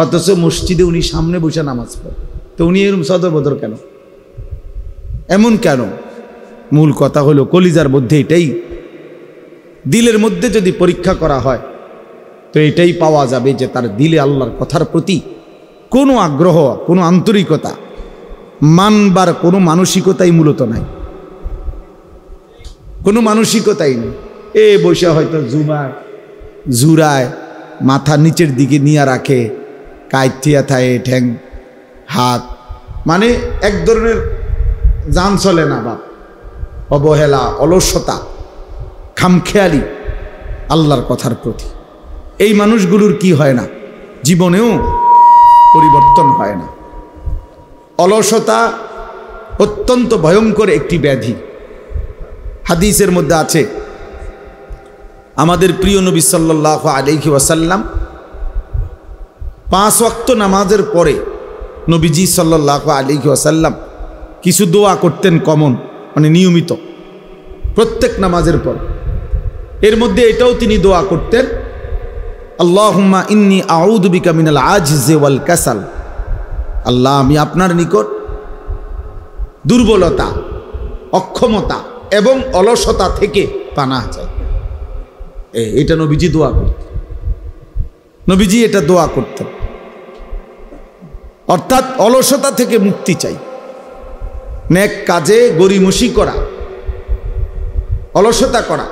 অথচ মসজিদে উনি সামনে বসে নামাজ পড়ে। তো উনি এরকম সদরবদর কেন? এমন কেন? মূল কথা হলো কলিজার মধ্যে এটাই, দিলের মধ্যে যদি পরীক্ষা করা হয় তো এটাই পাওয়া যাবে যে তার দিলে আল্লাহর কথার প্রতি কোনো আগ্রহ, কোনো আন্তরিকতা, মানবার কোনো মানসিকতাই মূলত নাই, কোনো মানসিকতাই নেই। এ বসে হয়তো জুরায় মাথা নিচের দিকে নিয়ে রাখে, কাইথিয়া থায়ে ঠ্যাং হাত, মানে এক ধরনের জান চলে না বাপ, অবহেলা, অলসতা, খামখেয়ালি আল্লাহর কথার প্রতি। এই মানুষগুলোর কি হয় না? জীবনেও পরিবর্তন হয় না। অলসতা অত্যন্ত ভয়ঙ্কর একটি ব্যাধি। হাদিসের মধ্যে আছে আমাদের প্রিয় নবী সাল্লাল্লাহু আলাইহি ওয়াসাল্লাম 5 ওয়াক্ত নামাজের পরে নবীজি সাল্লাল্লাহু আলাইহি ওয়াসাল্লাম কিছু দোয়া করতেন কমন, মানে নিয়মিত প্রত্যেক নামাজের পর। এর মধ্যে এটাও তিনি দোয়া করতেন, আল্লাহুম্মা ইন্নী আউযু বিকা মিনাল আজজি ওয়াল কাসাল। আল্লাহ, আমি আপনার নিকট দুর্বলতা, অক্ষমতা এবং অলসতা থেকে পানাহ চাই। এটা নবীজি দোয়া করতেন, নবীজি এটা দোয়া করতেন, অর্থাৎ অলসতা থেকে মুক্তি চাই, নেক কাজে গরিমসি করা, অলসতা করা,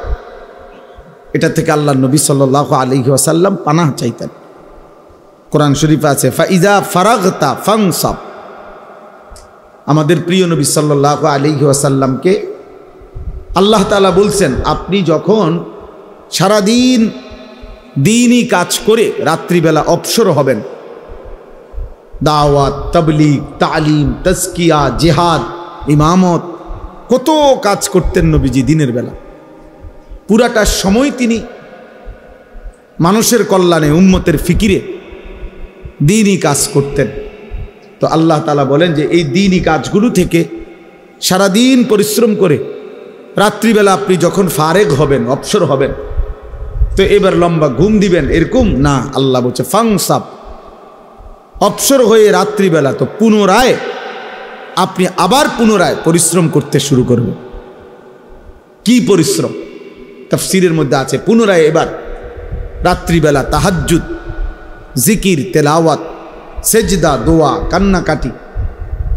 এটা থেকে আল্লাহ নবী সাল্লাল্লাহু আলাইহি ওয়াসাল্লাম পানাহ চাইতেন। কোরআন শরীফে আছে ফাইজা ফারাগতা ফানসাব। আমাদের প্রিয় নবী সাল্লাল্লাহু আলাইহি ওয়াসাল্লামকে আল্লাহ তাআলা বলছেন, আপনি যখন সারাদিন দিনই কাজ করে রাত্রিবেলা অবসর হবেন, দাওয়াত, তাবলীগ, তালিম, তাজকিয়া, জিহাদ, ইমামত, কত কাজ করতেন নবীজি দিনের বেলা। পুরাটা সময় তিনি মানুষের কল্যাণে, উম্মতের ফিকিরে দিনই কাজ করতেন। তো আল্লাহ তাআলা বলেন যে এই দিনই কাজগুলো থেকে সারাদিন পরিশ্রম করে রাত্রিবেলা আপনি যখন ফারেগ হবেন, অবসর হবেন, তো এবার লম্বা ঘুম দিবেন এরকম না। আল্লাহ বলছে ফাংসাব, অবসর হয়ে রাত্রিবেলা তো পুনরায় আপনি আবার পুনরায় পরিশ্রম করতে শুরু করবেন। কি পরিশ্রম? তাফসীরের মধ্যে আছে পুনরায় এবার রাত্রিবেলা তাহাজ্জুদ, জিকির, তেলাওয়াত, সেজদা, দোয়া, কান্নাকাটি,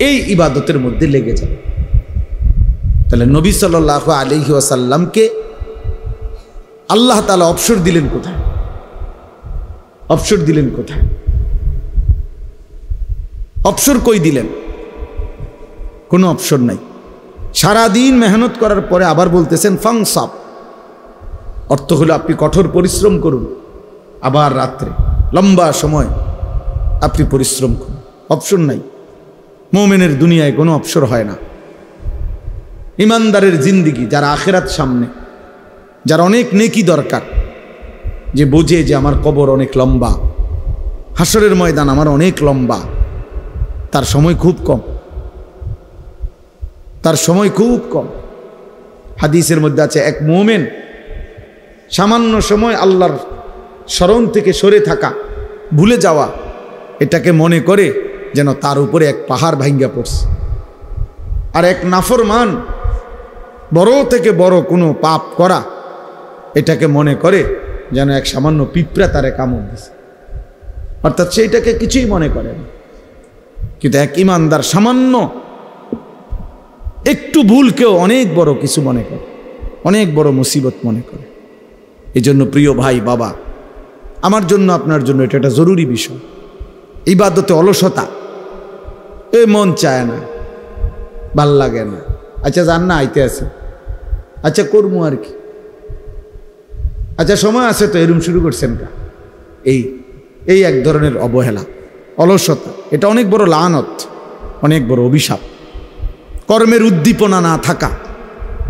এই ইবাদতের মধ্যে লেগে যাবে। তাহলে নবী সাল্লাল্লাহু আলাইহি ওয়াসাল্লামকে আল্লাহ তাআলা অবসর দিলেন কোথায়? অবসর দিলেন কোথায়? অবসর কই দিলেন? কোনো অবসর নাই। সারাদিন মেহনত করার পরে আবার বলতেছেন ফাংসাব, অর্থ হলো আপনি কঠোর পরিশ্রম করুন, আবার রাত্রে লম্বা সময় আপনি পরিশ্রম করুন। অবসর নাই। মুমিনের দুনিয়ায় কোনো অবসর হয় না। ইমানদারের জিন্দিগি, যারা আখিরাত সামনে, যার অনেক নেকি দরকার, যে বোঝে যে আমার কবর অনেক লম্বা, হাসরের ময়দান আমার অনেক লম্বা, তার সময় খুব কম, তার সময় খুব কম। হাদিসের মধ্যে আছে এক মুমিন সামান্য সময় আল্লাহর স্মরণ থেকে সরে থাকা, ভুলে যাওয়া, এটাকে মনে করে যেন তার উপরে এক পাহাড় ভাঙ্গা পড়ছে। আর এক নাফরমান বড় থেকে বড় কোনো পাপ করা এটাকে মনে করে যেন এক সামান্য পিঁপড়া তারে কামড় দিছে, অর্থাৎ সেইটাকে কিছুই মনে করে না। কিন্তু এক ইমানদার সামান্য একটু ভুলকেও অনেক বড় কিছু মনে করে, অনেক বড় মুসিবত মনে করে। এই জন্য প্রিয় ভাই বাবা, আমার জন্য আপনার জন্য এটা একটা জরুরি বিষয়। ইবাদতে অলসতা, মন চায় না, ভাল লাগে না, আচ্ছা যান না, আইতে আছে, আচ্ছা করবো আর কি, আচ্ছা সময় আছে তো, এরম শুরু করছেন কা, এই এক ধরনের অবহেলা, অলসতা, এটা অনেক বড় লানত, অনেক বড় অভিশাপ। কর্মের উদ্দীপনা না থাকা,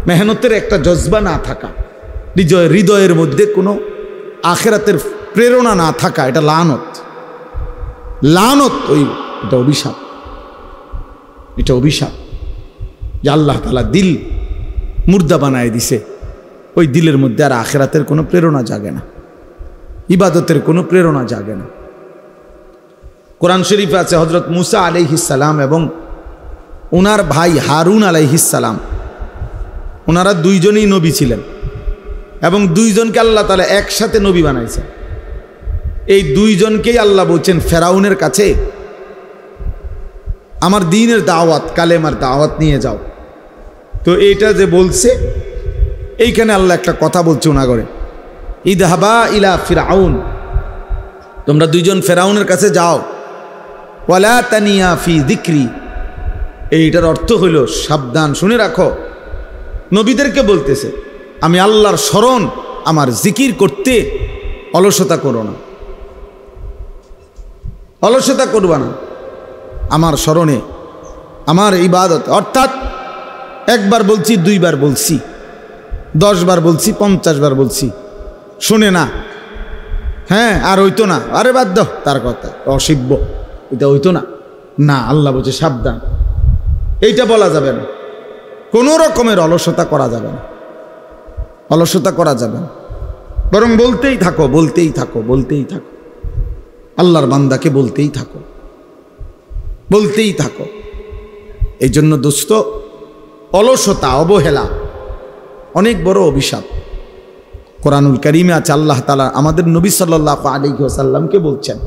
মেহনতের একটা জজবা না থাকা, হৃদয়ের মধ্যে কোনো আখেরাতের প্রেরণা না থাকা, এটা লানত, লানত, এটা অভিশাপ, এটা অভিশাপ যে আল্লাহ তাআলা দিল মুর্দা বানায় দিছে। ওই দিলের মধ্যে আর আখেরাতের কোনো প্রেরণা জাগে না, ইবাদতের কোনো প্রেরণা জাগে না। কোরআন শরীফে আছে হযরত মুসা আলাইহিস সালাম এবং ওনার ভাই হারুন আলাইহিস সালাম, ওনারা দুইজনই নবী ছিলেন এবং দুইজনকে আল্লাহ তাআলা একসাথে নবী বানাইছেন। এই দুইজনকেই আল্লাহ বলছেন ফেরাউনের কাছে আমার দ্বীনের দাওয়াত, কালেমার দাওয়াত নিয়ে যাও। তো এইটা যে বলছে, এইখানে আল্লাহ একটা কথা বলছে ওনাগরে, ইদহাবা ইলা ফিরআউন, তোমরা দুইজন ফেরাউনের কাছে যাও, ওয়ালা তানিয়া ফি যিকরি। এইটার অর্থ হইল সাবধান, শুনে রাখো, নবীদেরকে বলতেছে আমি আল্লাহর স্মরণ, আমার জিকির করতে অলসতা করো না, অলসতা করবা না আমার স্মরণে, আমার ইবাদত। অর্থাৎ একবার বলছি, দুইবার বলছি, 10 বার বলছি, 50 বার বলছি, শুনে না, হ্যাঁ আর হইতো না, আরে বাদ দাও তার কথা, অসিব্য, এটা হইতো না, না আল্লাহ বলছে সাবধান, এইটা বলা যাবে না, কোনো রকমের অলসতা করা যাবে না, অলসতা করা যাবে না, বরং বলতেই থাকো, বলতেই থাকো, বলতেই থাকো, আল্লাহর বান্দাকে বলতেই থাকো, বলতেই থাকো। এই জন্য দোস্ত, অলসতা, অবহেলা অনেক বড় অভিশাপ। কোরআনুল কারীমে আছে আল্লাহ তাআলা আমাদের নবী সাল্লাল্লাহু আলাইহি ওয়াসাল্লামকে বলছেন,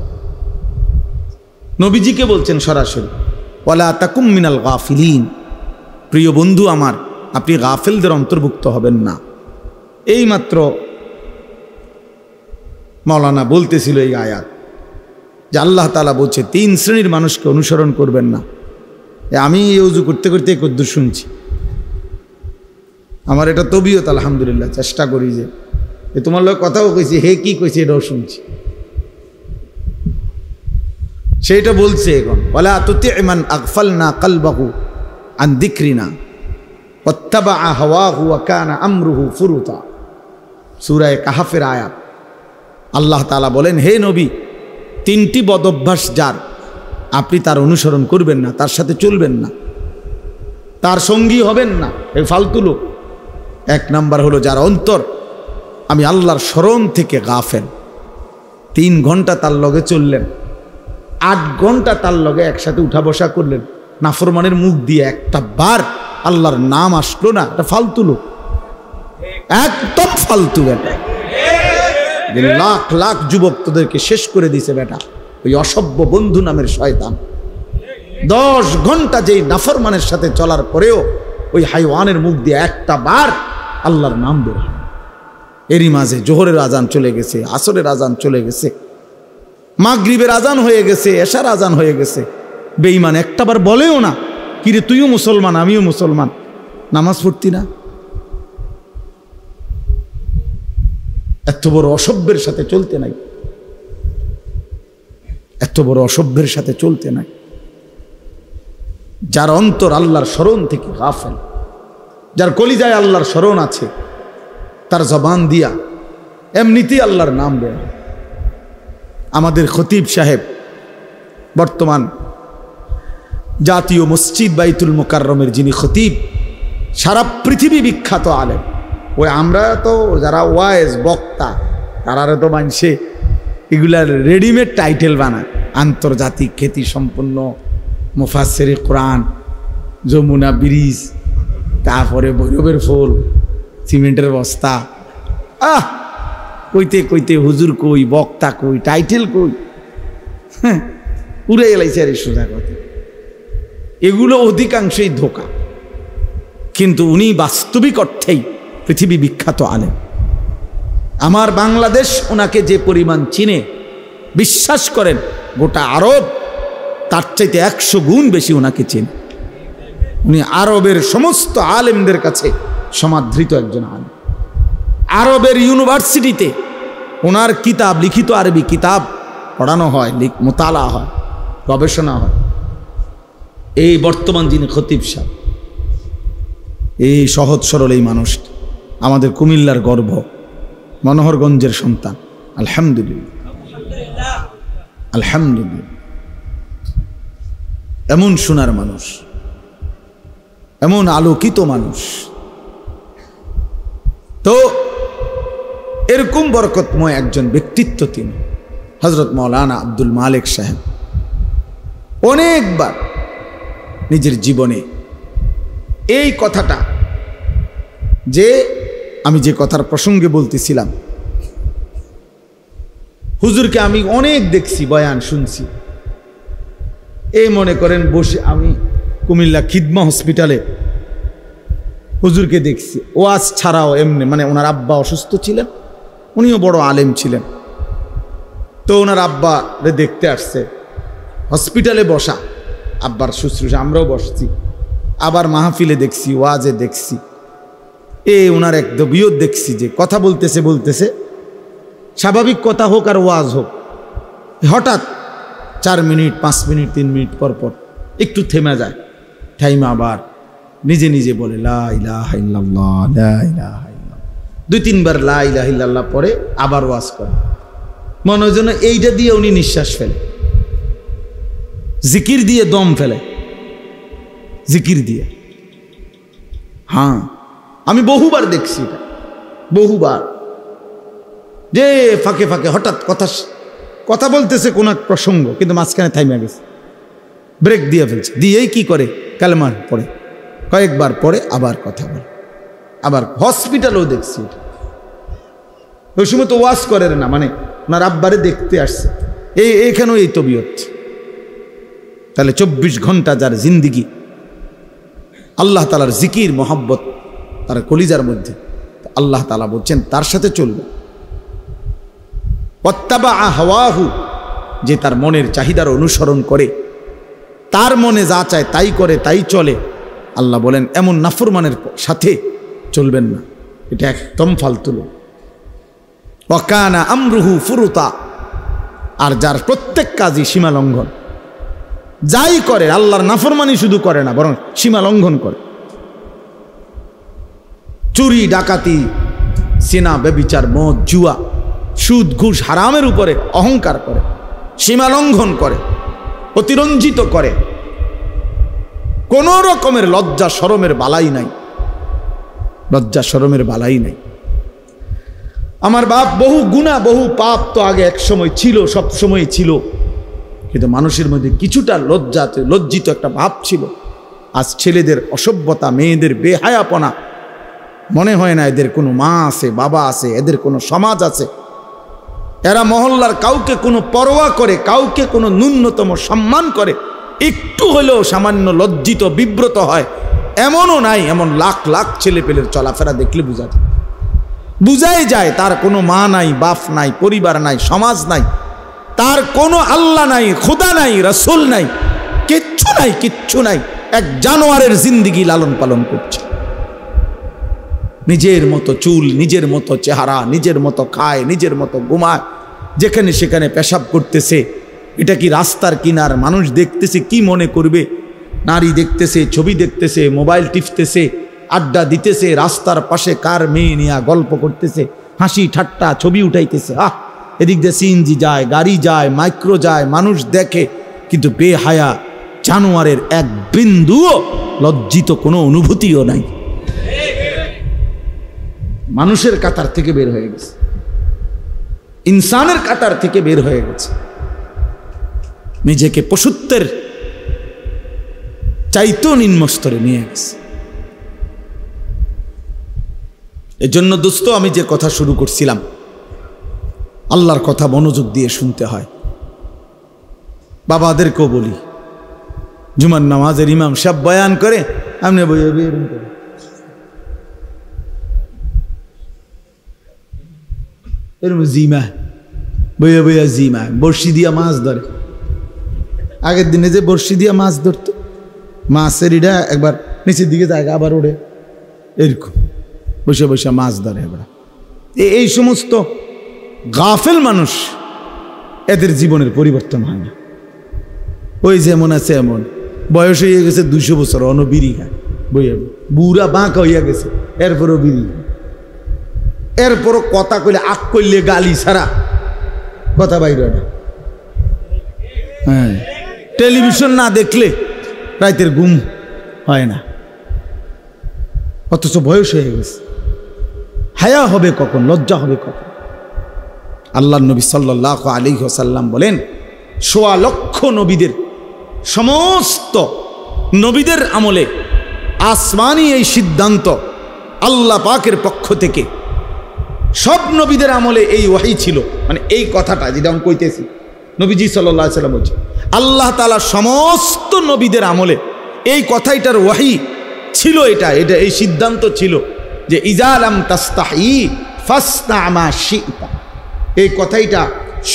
নবীজিকে বলছেন সরাসরি, ওয়ালা তাকুম মিনাল গাফিলিন, প্রিয় বন্ধু আমার, আপনি গাফেলদের অন্তর্ভুক্ত হবেন না। এইমাত্র মাওলানা বলতেছিল এই আয়াত যে আল্লাহ তাআলা বলছে 3 শ্রেণীর মানুষকে অনুসরণ করবেন না। আমি এই উজু করতে করতে কদ্দুর শুনছি, আমার এটা তবিয়ত, আলহামদুলিল্লাহ, চেষ্টা করি যে তোমার লোক কথাও কইছি, হে কি কইছে এটাও শুনছি, সেইটা বলছে এখন, ওয়ালা তুতি মান আগফালনা কলবাহু আন যিকরিনা ওয়াত্তাবা হাওয়াহু ওয়া কানা আমরুহু ফুরুতা, সূরা কাহফের আয়াত। আল্লাহ তাআলা বলেন, হে নবী, 3টি বদ অভ্যাস যার, আপনি তার অনুসরণ করবেন না, তার সাথে চলবেন না, তার সঙ্গী হবেন না, এই ফালতু লোক। 1 নাম্বার হলো যার অন্তর আমি আল্লাহর স্মরণ থেকে গাফেল। 3 ঘন্টা তার লগে চললেন, 8 ঘন্টা তার লগে একসাথে উঠা বসা করলেন, নাফরমানের মুখ দিয়ে একটা বার আল্লাহর নাম আসলো না, এটা ফালতু লোক, একদম ফালতু বেটা। লাখ লাখ যুবক তোদেরকে শেষ করে দিছে বেটা, ওই অসভ্য বন্ধু নামের শয়তান। 10 ঘন্টা যেই নাফরমানের সাথে চলার পরেও ওই হাইওয়ানের মুখ দিয়ে একটা বার আল্লাহর নাম বের হয়। এরই মাঝে জোহরের আজান চলে গেছে, আসরের আজান চলে গেছে, মাগরিবের আজান হয়ে গেছে, এশার আজান হয়ে গেছে। বেঈমান একটাবার বলেও না, কিরে তুইও মুসলমান আমিও মুসলমান, নামাজ পড়তি না? এত বড় অসভ্যের সাথে চলতে নাই, এত বড় অসভ্যের সাথে চলতে নাই। যার অন্তর আল্লাহর স্মরণ থেকে গাফেল, যার কলিজায় আল্লাহর স্মরণ আছে, তার জবান দিয়া এমনিতেই আল্লাহর নাম বের হয়। আমাদের খতিব সাহেব বর্তমান জাতীয় মসজিদ বাইতুল মুকাররমের যিনি খতিব, সারা পৃথিবী বিখ্যাত আলেম। ওই আমরা তো যারা ওয়াইজ বক্তা, তারা তো মানছে এগুলার রেডিমেড টাইটেল বানায়, আন্তর্জাতিক খ্যাতি সম্পন্ন মুফাসসিরে কোরআন, যমুনা ব্রিজ, তারপরে ভৈরবের ফুল, সিমেন্টের বস্তা, কইতে কইতে হুজুর কই, বক্তা কই, টাইটেল কই, হ্যাঁ উড়ে এলাইছে আর সোজা কথা। এগুলো অধিকাংশই ধোঁকা, কিন্তু উনি বাস্তবিক অর্থেই পৃথিবী বিখ্যাত আলেম। আমার বাংলাদেশ ওনাকে যে পরিমাণ চিনে, বিশ্বাস করেন গোটা আরব তার চাইতে 100 গুণ বেশি ওনাকে চিনে। উনি আরবের সমস্ত আলেমদের কাছে সমাদৃত একজন আলেম। আরবের ইউনিভার্সিটিতে ওনার কিতাব, লিখিত আরবি কিতাব পড়ানো হয়, মোতালা হয়, গবেষণা হয়। এই বর্তমান যিনি খতিব সাহেব, এই সহজ সরল এই মানুষটা আমাদের কুমিল্লার গর্ব, মনোহরগঞ্জের সন্তান। আলহামদুলিল্লাহ, আলহামদুলিল্লাহ। এমন সোনার মানুষ, এমন আলোকিত মানুষ। তো এরকম বরকতময় একজন ব্যক্তিত্ব তিনি হযরত মাওলানা আব্দুল মালিক সাহেব। অনেকবার নিজের জীবনে এই কথাটা, যে আমি যে কথার প্রসঙ্গে বলতেছিলাম, হুজুরকে আমি অনেক দেখছি, বয়ান শুনছি। এই মনে করেন বসে আমি কুমিল্লা খিদমা হসপিটালে হুজুরকে দেখছি, ওয়াজ ছাড়াও এমনি, মানে ওনার আব্বা অসুস্থ ছিলেন, উনিও বড় আলেম ছিলেন। তো ওনার আব্বা দেখতে আসছে, হসপিটালে বসা আব্বার শুশ্রূষা, আমরাও বসছি। আবার মাহফিলে দেখছি, ওয়াজে দেখছি, ওনার এক দবিয়ত দেখছি যে কথা বলতেছে বলতেছে, স্বাভাবিক কথা হোক আর ওয়াজ হোক, হঠাৎ 4 মিনিট 5 মিনিট 3 মিনিট পর পর একটু থেমে যায়, থাইমা আবার নিজে নিজে বলে লা ইলাহা ইল্লাল্লাহ, লা ইলাহা ইল্লাল্লাহ। 2-3 বার লা ইলাহা ইল্লাল্লাহ পরে আবার ওয়াজ করে। মনে হয় যেন এইটা দিয়ে উনি নিঃশ্বাস ফেলে, জিকির দিয়ে দম ফেলে, জিকির দিয়ে। হ্যাঁ, আমি বহুবার দেখছি এটা, বহুবার, যে ফাঁকে ফাঁকে হঠাৎ কথা বলতেছে কোন এক প্রসঙ্গ, কিন্তু মাঝখানে থাইমা গেছে, ব্রেক দিয়ে ফেলছে, দিয়েই কি করে কালেমা পড়ে, কয়েকবার পরে আবার কথা বলে। আবার হসপিটালেও দেখছি এটা। ওই সময় তো ওয়াজ করে না, মানে ওনার আব্বারে দেখতে আসছে, এইখানেও এই তবিয়ত। তাহলে 24 ঘন্টা যার জিন্দিগি আল্লাহ তাআলার জিকির মোহাব্বত তার কলিজার মধ্যে, আল্লাহ তাআলা বলছেন তার সাথে চলবে। ওয়াত্তাবা হাওয়াহু, যে তার মনের চাহিদার অনুসরণ করে, তার মনে যা চায় তাই করে, তাই চলে, আল্লাহ বলেন এমন নাফরমানের সাথে চলবেন না, এটা একদম ফালতু লোক। ওয়া কানা আমরুহু ফুরুতা, আর যার প্রত্যেক কাজই সীমা লঙ্ঘন, যাই করে আল্লাহর নাফরমানি শুধু করে না, বরং সীমা লঙ্ঘন করে। চুরি, ডাকাতি, সিনা, ব্যভিচার, মদ, জুয়া, সুদ, ঘুষ, হারামের উপরে অহংকার করে, সীমা লঙ্ঘন করে, অতিরঞ্জিত করে, কোন রকমের লজ্জা শরমের বালাই নাই, লজ্জা শরমের বালাই নাই। আমার বাপ বহু গুনাহ, বহু পাপ তো আগে এক সময় ছিল, সব সময় ছিল, কিন্তু মানুষের মধ্যে কিছুটা লজ্জিত একটা ভাব ছিল। আজ ছেলেদের অসভ্যতা, মেয়েদের বেহায়াপনা, মনে হয় না এদের কোনো মা আছে, বাবা আছে, এদের কোনো সমাজ আছে। এরা মহল্লার কাউকে কোনো পরোয়া করে, কাউকে কোনো ন্যূনতম সম্মান করে, একটু হলেও সামান্য লজ্জিত বিব্রত হয় এমনও নাই। এমন লাখ লাখ ছেলে পেলের চলাফেরা দেখলে বুঝাই যায় তার কোনো মা নাই, বাপ নাই, পরিবার নাই, সমাজ নাই, তার কোনো আল্লাহ নাই, খোদা নাই, রাসূল নাই, কিচ্ছু নাই, কিচ্ছু নাই। এক জানোয়ারের জিন্দিগি লালন পালন করছে, নিজের মতো চুল, নিজের মতো চেহারা, নিজের মতো খায়, নিজের মতো ঘুমায়, যেখানে সেখানে পেশাব করতেছে। এটা কি রাস্তার কিনার, মানুষ দেখতেছে কি মনে করবে? নারী দেখতেছে, ছবি দেখতেছে, মোবাইল টিপতেছে, আড্ডা দিতেছে, রাস্তার পাশে কার মেয়ে নিয়ে গল্প করতেছে, হাসি ঠাট্টা ছবি উঠাইতেছে। এদিক দিয়ে সিএনজি যায়, গাড়ি যায়, মাইক্রো যায়, মানুষ দেখে, কিন্তু বেহায়া জানোয়ারের এক বিন্দুও লজ্জিত কোনো অনুভূতিও নাই। মানুষের কাতার থেকে বের হয়ে গেছে, ইনসানের কাতার থেকে বের হয়ে গেছে, নিজেকে পশুত্বের চাইতেও নিম্ন স্তরে নিয়ে গেছে। এজন্য দোস্ত, আমি যে কথা শুরু করছিলাম, আল্লাহর কথা মনোযোগ দিয়ে শুনতে হয়। বাবাদেরকেও বলি, জুমার নামাজের ইমাম সাহেব বয়ান করে, আপনি বইয়া বেরুন করে এরকম জিমা বইয়া বইয়া জিমা বড়শি দিয়া মাছ ধরে। আগের দিনে যে বড়শি দিয়া মাছ ধরতো, মাছের ইটা একবার নিচের দিকে যায় আবার ওড়ে, এরকম বসে বসে মাছ ধরে। এবার এই সমস্ত গাফেল মানুষ, এদের জীবনের পরিবর্তন হয় না। ওই যেমন আছে এমন, বয়স হয়ে গেছে 200 বছর, অন বিড়ি খায় বইয়া, বুড়া বাঁকা হইয়া গেছে, এরপরও বিড়ি, এরপরও কথা কইলে আগ করলে গালি ছাড়া কথা বাইরে না। হ্যাঁ, টেলিভিশন না দেখলে রাতের ঘুম হয় না, অথচ বয়স হয়ে গেছে। হায়া হবে কখন, লজ্জা হবে কখন? আল্লাহর নবী সাল্লাল্লাহু আলাইহি ওয়াসাল্লাম বলেন, 1.25 লক্ষ নবীদের, সমস্ত নবীদের আমলে আসমানি এই সিদ্ধান্ত আল্লাহ পাকের পক্ষ থেকে, সব নবীদের আমলে এই ওয়াহি ছিল। মানে এই কথাটা যেটা আমি কইতেছি, নবীজি সাল্লাল্লাহু আলাইহি ওয়াসাল্লাম বলছে, আল্লাহ তাআলা সমস্ত নবীদের আমলে এই কথাটার ওয়াহি ছিল। এটা এই সিদ্ধান্ত ছিল যে ইজা লাম তাস্তাহি ফাসনা মা শিতা। এই কথাইটা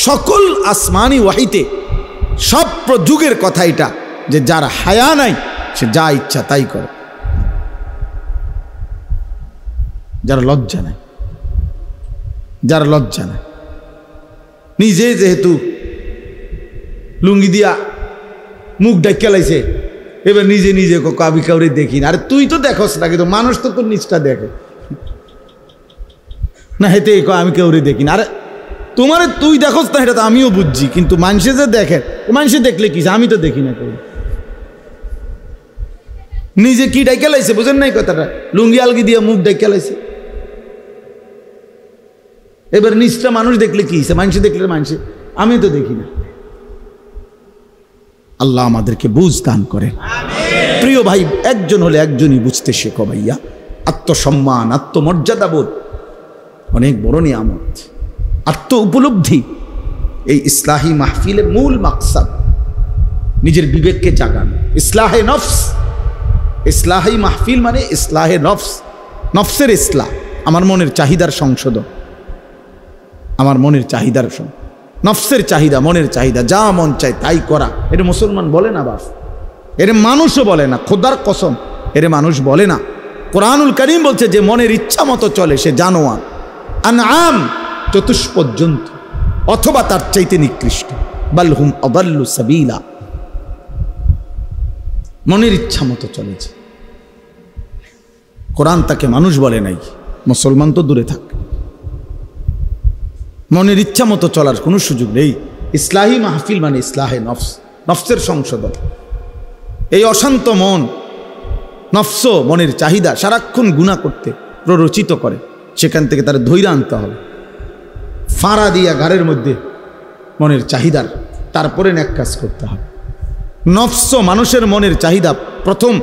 সকল আসমানি ওয়াহিতে, সব যুগের কথা এটা, যে যার হায়া নাই সে যা ইচ্ছা তাই করে, যার লজ্জা নাই, যার লজ্জা নাই। নিজে যেহেতু লুঙ্গি দিয়া মুখ ডাক্কা লাইছে, এবার নিজে নিজে আমি কাউরে দেখি না। আরে তুই তো দেখোস না, কিন্তু মানুষ তো তোর নিচটা দেখে না, হেতে আমি কাউরে দেখি না। আরে তোমারে তুই দেখোস না, এটা তো আমিও বুঝছি, কিন্তু মানুষে যে দেখে, মানুষে দেখলে কি, আমি তো দেখি না। কেউ নিজে কি ডাইকা লাইছে, বুঝেন নাই কথাটা? লুঙ্গি আলগি দিয়া মুখ ডাইকা লাইছে। এবার নিচটা মানুষ দেখলে কি, মানুষে দেখলে মানুষে, আমি তো দেখি না। আল্লাহ আমাদেরকে বুঝ দান করে। প্রিয় ভাই, একজন হলে একজনই বুঝতে শেখো ভাইয়া। আত্মসম্মান, আত্মমর্যাদা বোধ অনেক বড় নিয়ামত। আত্ম উপলব্ধি এই ইসলাহি মাহফিলের মূল মাকসাদ। নিজের বিবেককে জাগানো, ইসলাহে নফস। ইসলাহি মাহফিল মানে ইসলাহে নফস, নফসের ইসলাহ, আমার মনের চাহিদার সংশোধন, আমার মনের চাহিদার নফসের চাহিদা, মনের চাহিদা, যা মন চায় তাই করা। এটা মুসলমান বলে না বাস, এর মানুষও বলে না, খোদার কসম এর মানুষ বলে না। কোরআনুল কারীম বলছে যে মনের ইচ্ছা মতো চলে সে জানোয়ার, আনআম, চতুষ্পদ জন্তু, অথবা তার চাইতে নিকৃষ্ট, বালহুম আদাল্লু সাবিলা। মনের ইচ্ছা মতো চলেছে। কোরআন তাকে মানুষ বলে নাই, মুসলমান তো দূরে থাক। মনের ইচ্ছা মতো চলার কোনো সুযোগ নেই। ইসলাহি মাহফিল মানে ইসলাহে নফস, নফসের সংশোধন। এই অশান্ত মন, নফস, মনের চাহিদা সারাক্ষণ গুনাহ করতে প্ররোচিত করে, সেখান থেকে তার ধৈর্য আনতে হবে। ফাঁড়া দিয়া ঘাড়ের মধ্যে মনের চাহিদার, তারপরে নেক কাজ করতে হবে। নফস, মানুষের মনের চাহিদা প্রথম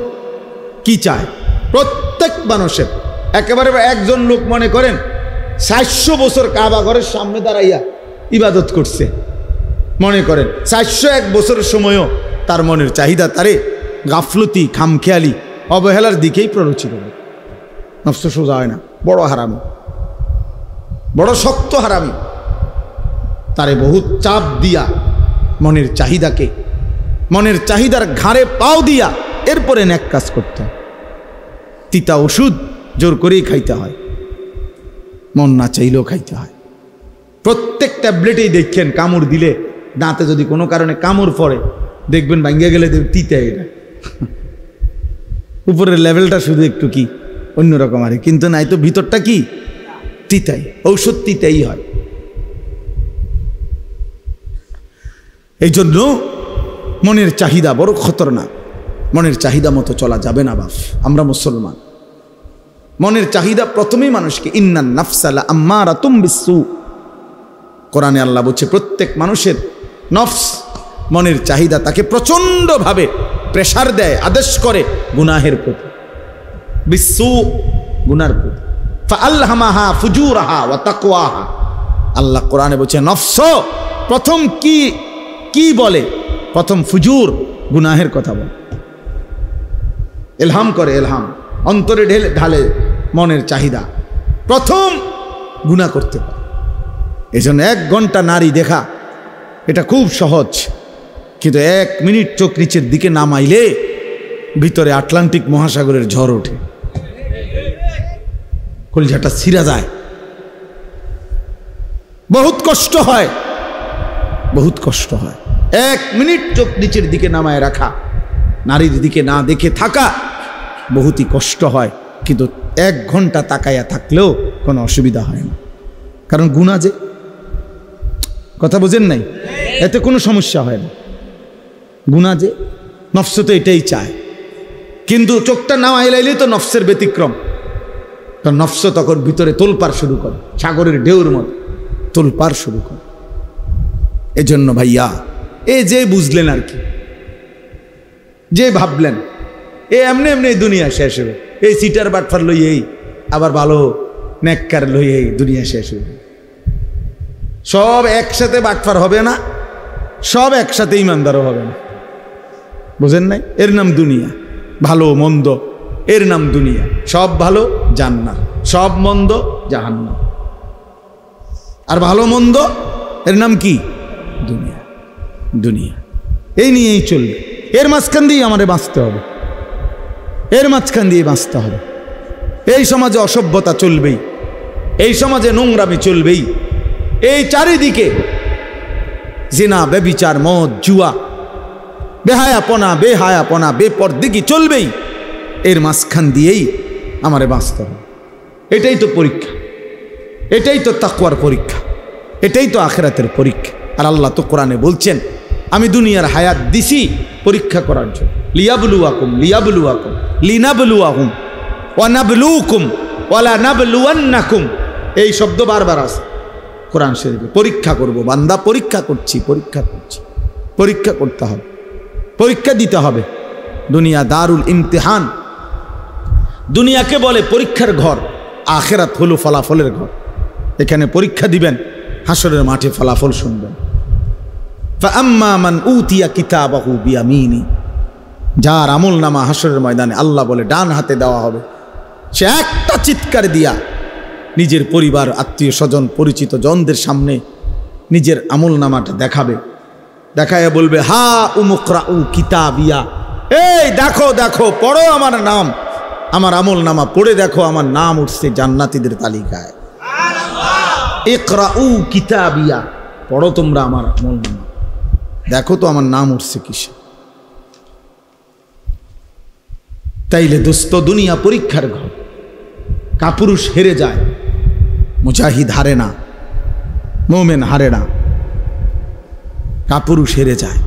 কি চায়? প্রত্যেক মানুষের, একেবারে একজন লোক মনে করেন 400 বছর কাবা ঘরের সামনে দাঁড়াইয়া ইবাদত করছে, মনে করেন 401 বছরের সময়ও তার মনের চাহিদা তারে গাফলতি, খামখেয়ালি, অবহেলার দিকেই প্ররোচিত করে। নফস সোজা হয় না, বড় হারামি, বড় শক্ত হারামি। তারে বহুত চাপ দিয়া মনের চাহিদাকে, মনের চাহিদার ঘাড়ে পাও দিয়া এরপরে নেক কাজ করতে হয়। তিতা ওষুধ জোর করেই খাইতে হয়, মন না চাইলেও খাইতে হয়। প্রত্যেক ট্যাবলেটেই দেখেন কামড় দিলে, দাঁতে যদি কোনো কারণে কামড় পড়ে, দেখবেন ভাঙ্গা গেলে তিতা। এটা উপরের লেভেলটা শুধু একটু কি অন্যরকম, আর কিন্তু নাই তো ভিতরটা কি তিতাই, ঔষধ তিতাই হয়। এই জন্য মনের চাহিদা বড় খতরনাক। মনের চাহিদা মতো চলা যাবে না বাপ। আমরা মুসলমান, মনের চাহিদা প্রথমেই মানুষকে, ইন্নান নাফসা লাআম্মারাতুম বিসসু। কোরআনে আল্লাহ বলছে প্রত্যেক মানুষের নফস, মনের চাহিদা তাকে প্রচণ্ডভাবে প্রেসার দেয়, আদেশ করে গুনাহের প্রতি, বিসসু, গুনার প্রতি। ফাআলহামাহা ফুজুরাহা ওয়া তাকওয়াহা। আল্লাহ কোরআনে বলছে নফস প্রথম কি বলে, প্রথম ফুজুর গুনাহের কথা বলে, ইলহাম করে, ইলহাম অন্তরে ঢালে মনের চাহিদা, প্রথম গুনাহ করতে পারে। এজন্য 1 ঘন্টা নারী দেখা এটা খুব সহজ, কিন্তু 1 মিনিট চোখ নিচের দিকে নামাইলে ভিতরে আটলান্টিক মহাসাগরের ঝড় ওঠে, কলিজাটা ছিঁড়া যায়, বহুত কষ্ট হয়, বহুত কষ্ট হয়। 1 মিনিট চোখ নিচের দিকে নামায় রাখা, নারীর দিকে না দেখে থাকা বহুতই কষ্ট হয়, কিন্তু 1 ঘন্টা তাকাইয়া থাকলেও কোনো অসুবিধা হয় না, কারণ গুনাহ যে, কথা বুঝেন নাই, এতে কোনো সমস্যা হয় না। গুনাহ যে, নফস তো এটাই চায়, কিন্তু চোখটা নামাইলেই তো নফসের ব্যতিক্রম, তো নফস তখন ভিতরে তোলপাড় শুরু করে, সাগরের ঢেউর মতো তোলপাড় শুরু করে। এজন্য ভাইয়া, যে বুঝলেন আর কি, যে ভাবলেন এমনি এমনি দুনিয়া শেষ হবে, এই সিটার বাটফার লইয়েই আবার ভালো নেককার লইয়েই দুনিয়া শেষ হবে। সব একসাথে বাটফার হবে না, সব একসাথে ইমানদারও হবে না, বুঝেন নাই? এর নাম দুনিয়া, ভালো মন্দ এর নাম দুনিয়া। সব ভালো জান্নাত, সব মন্দ জাহান্নাম। আর ভালো মন্দ এর নাম কি? দুনিয়া। দুনিয়া এই নিয়েই চলবে, এর মাঝখান দিয়ে আমাদের বাঁচতে হবে, এর মাঝখান দিয়ে বাঁচতে হবে। এই সমাজে অসভ্যতা চলবেই, এই সমাজে নোংরামি চলবেই, এই চারিদিকে জিনা, ব্যভিচার, মদ, জুয়া, বেহায়াপনা, বেপরদিকি চলবেই। এর মাঝখান দিয়েই আমারে বাঁচতে হবে। এটাই তো পরীক্ষা, এটাই তো তাকওয়ার পরীক্ষা, এটাই তো আখিরাতের পরীক্ষা। আর আল্লাহ তো কোরআনে বলছেন, আমি দুনিয়ার হায়াত দিছি পরীক্ষা করার জন্য, লিয়াবলুয়াকুম লিনাবলুয়াহুম ওয়া নাবলুকুম ওয়ালা নাবলুয়ান্নাকুম। এই শব্দ বারবার আছে কোরআন শরীফে। পরীক্ষা করব বান্দা, পরীক্ষা করছি, পরীক্ষা করতে হবে, পরীক্ষা দিতে হবে। দুনিয়া দারুল ইমতিহান, দুনিয়াকে বলে পরীক্ষার ঘর, আখিরাত হলো ফলাফলের ঘর। এখানে পরীক্ষা দিবেন, হাসরের মাঠে ফলাফল শুনবেন। ফাআম্মা মান উতিয়া কিতাবাহু বিয়ামিনি, যার আমল নামা হাসরের ময়দানে আল্লাহ বলে ডান হাতে দেওয়া হবে, সে একটা চিৎকার দিয়া নিজের পরিবার, আত্মীয় স্বজন, পরিচিত জনদের সামনে নিজের আমল নামাটা দেখাবে, দেখাইয়া বলবে, হা উমুকরাউ কিতাবিয়া, এই দেখো দেখো, পড়ো আমার নাম, আমার আমল নামা পড়ে দেখো, আমার নাম উঠছে জান্নাতীদের তালিকায়। ইকরাউ কিতাবিয়া, পড়ো তোমরা আমার আমল নামা, দেখো তো আমার নাম উঠছে কিসে। তাইলে দোস্ত, দুনিয়া পরীক্ষার ঘর। কাপুরুষ হেরে যায়, মুজাহিদ হারে না, মোমেন হারে না, কাপুরুষ হেরে যায়।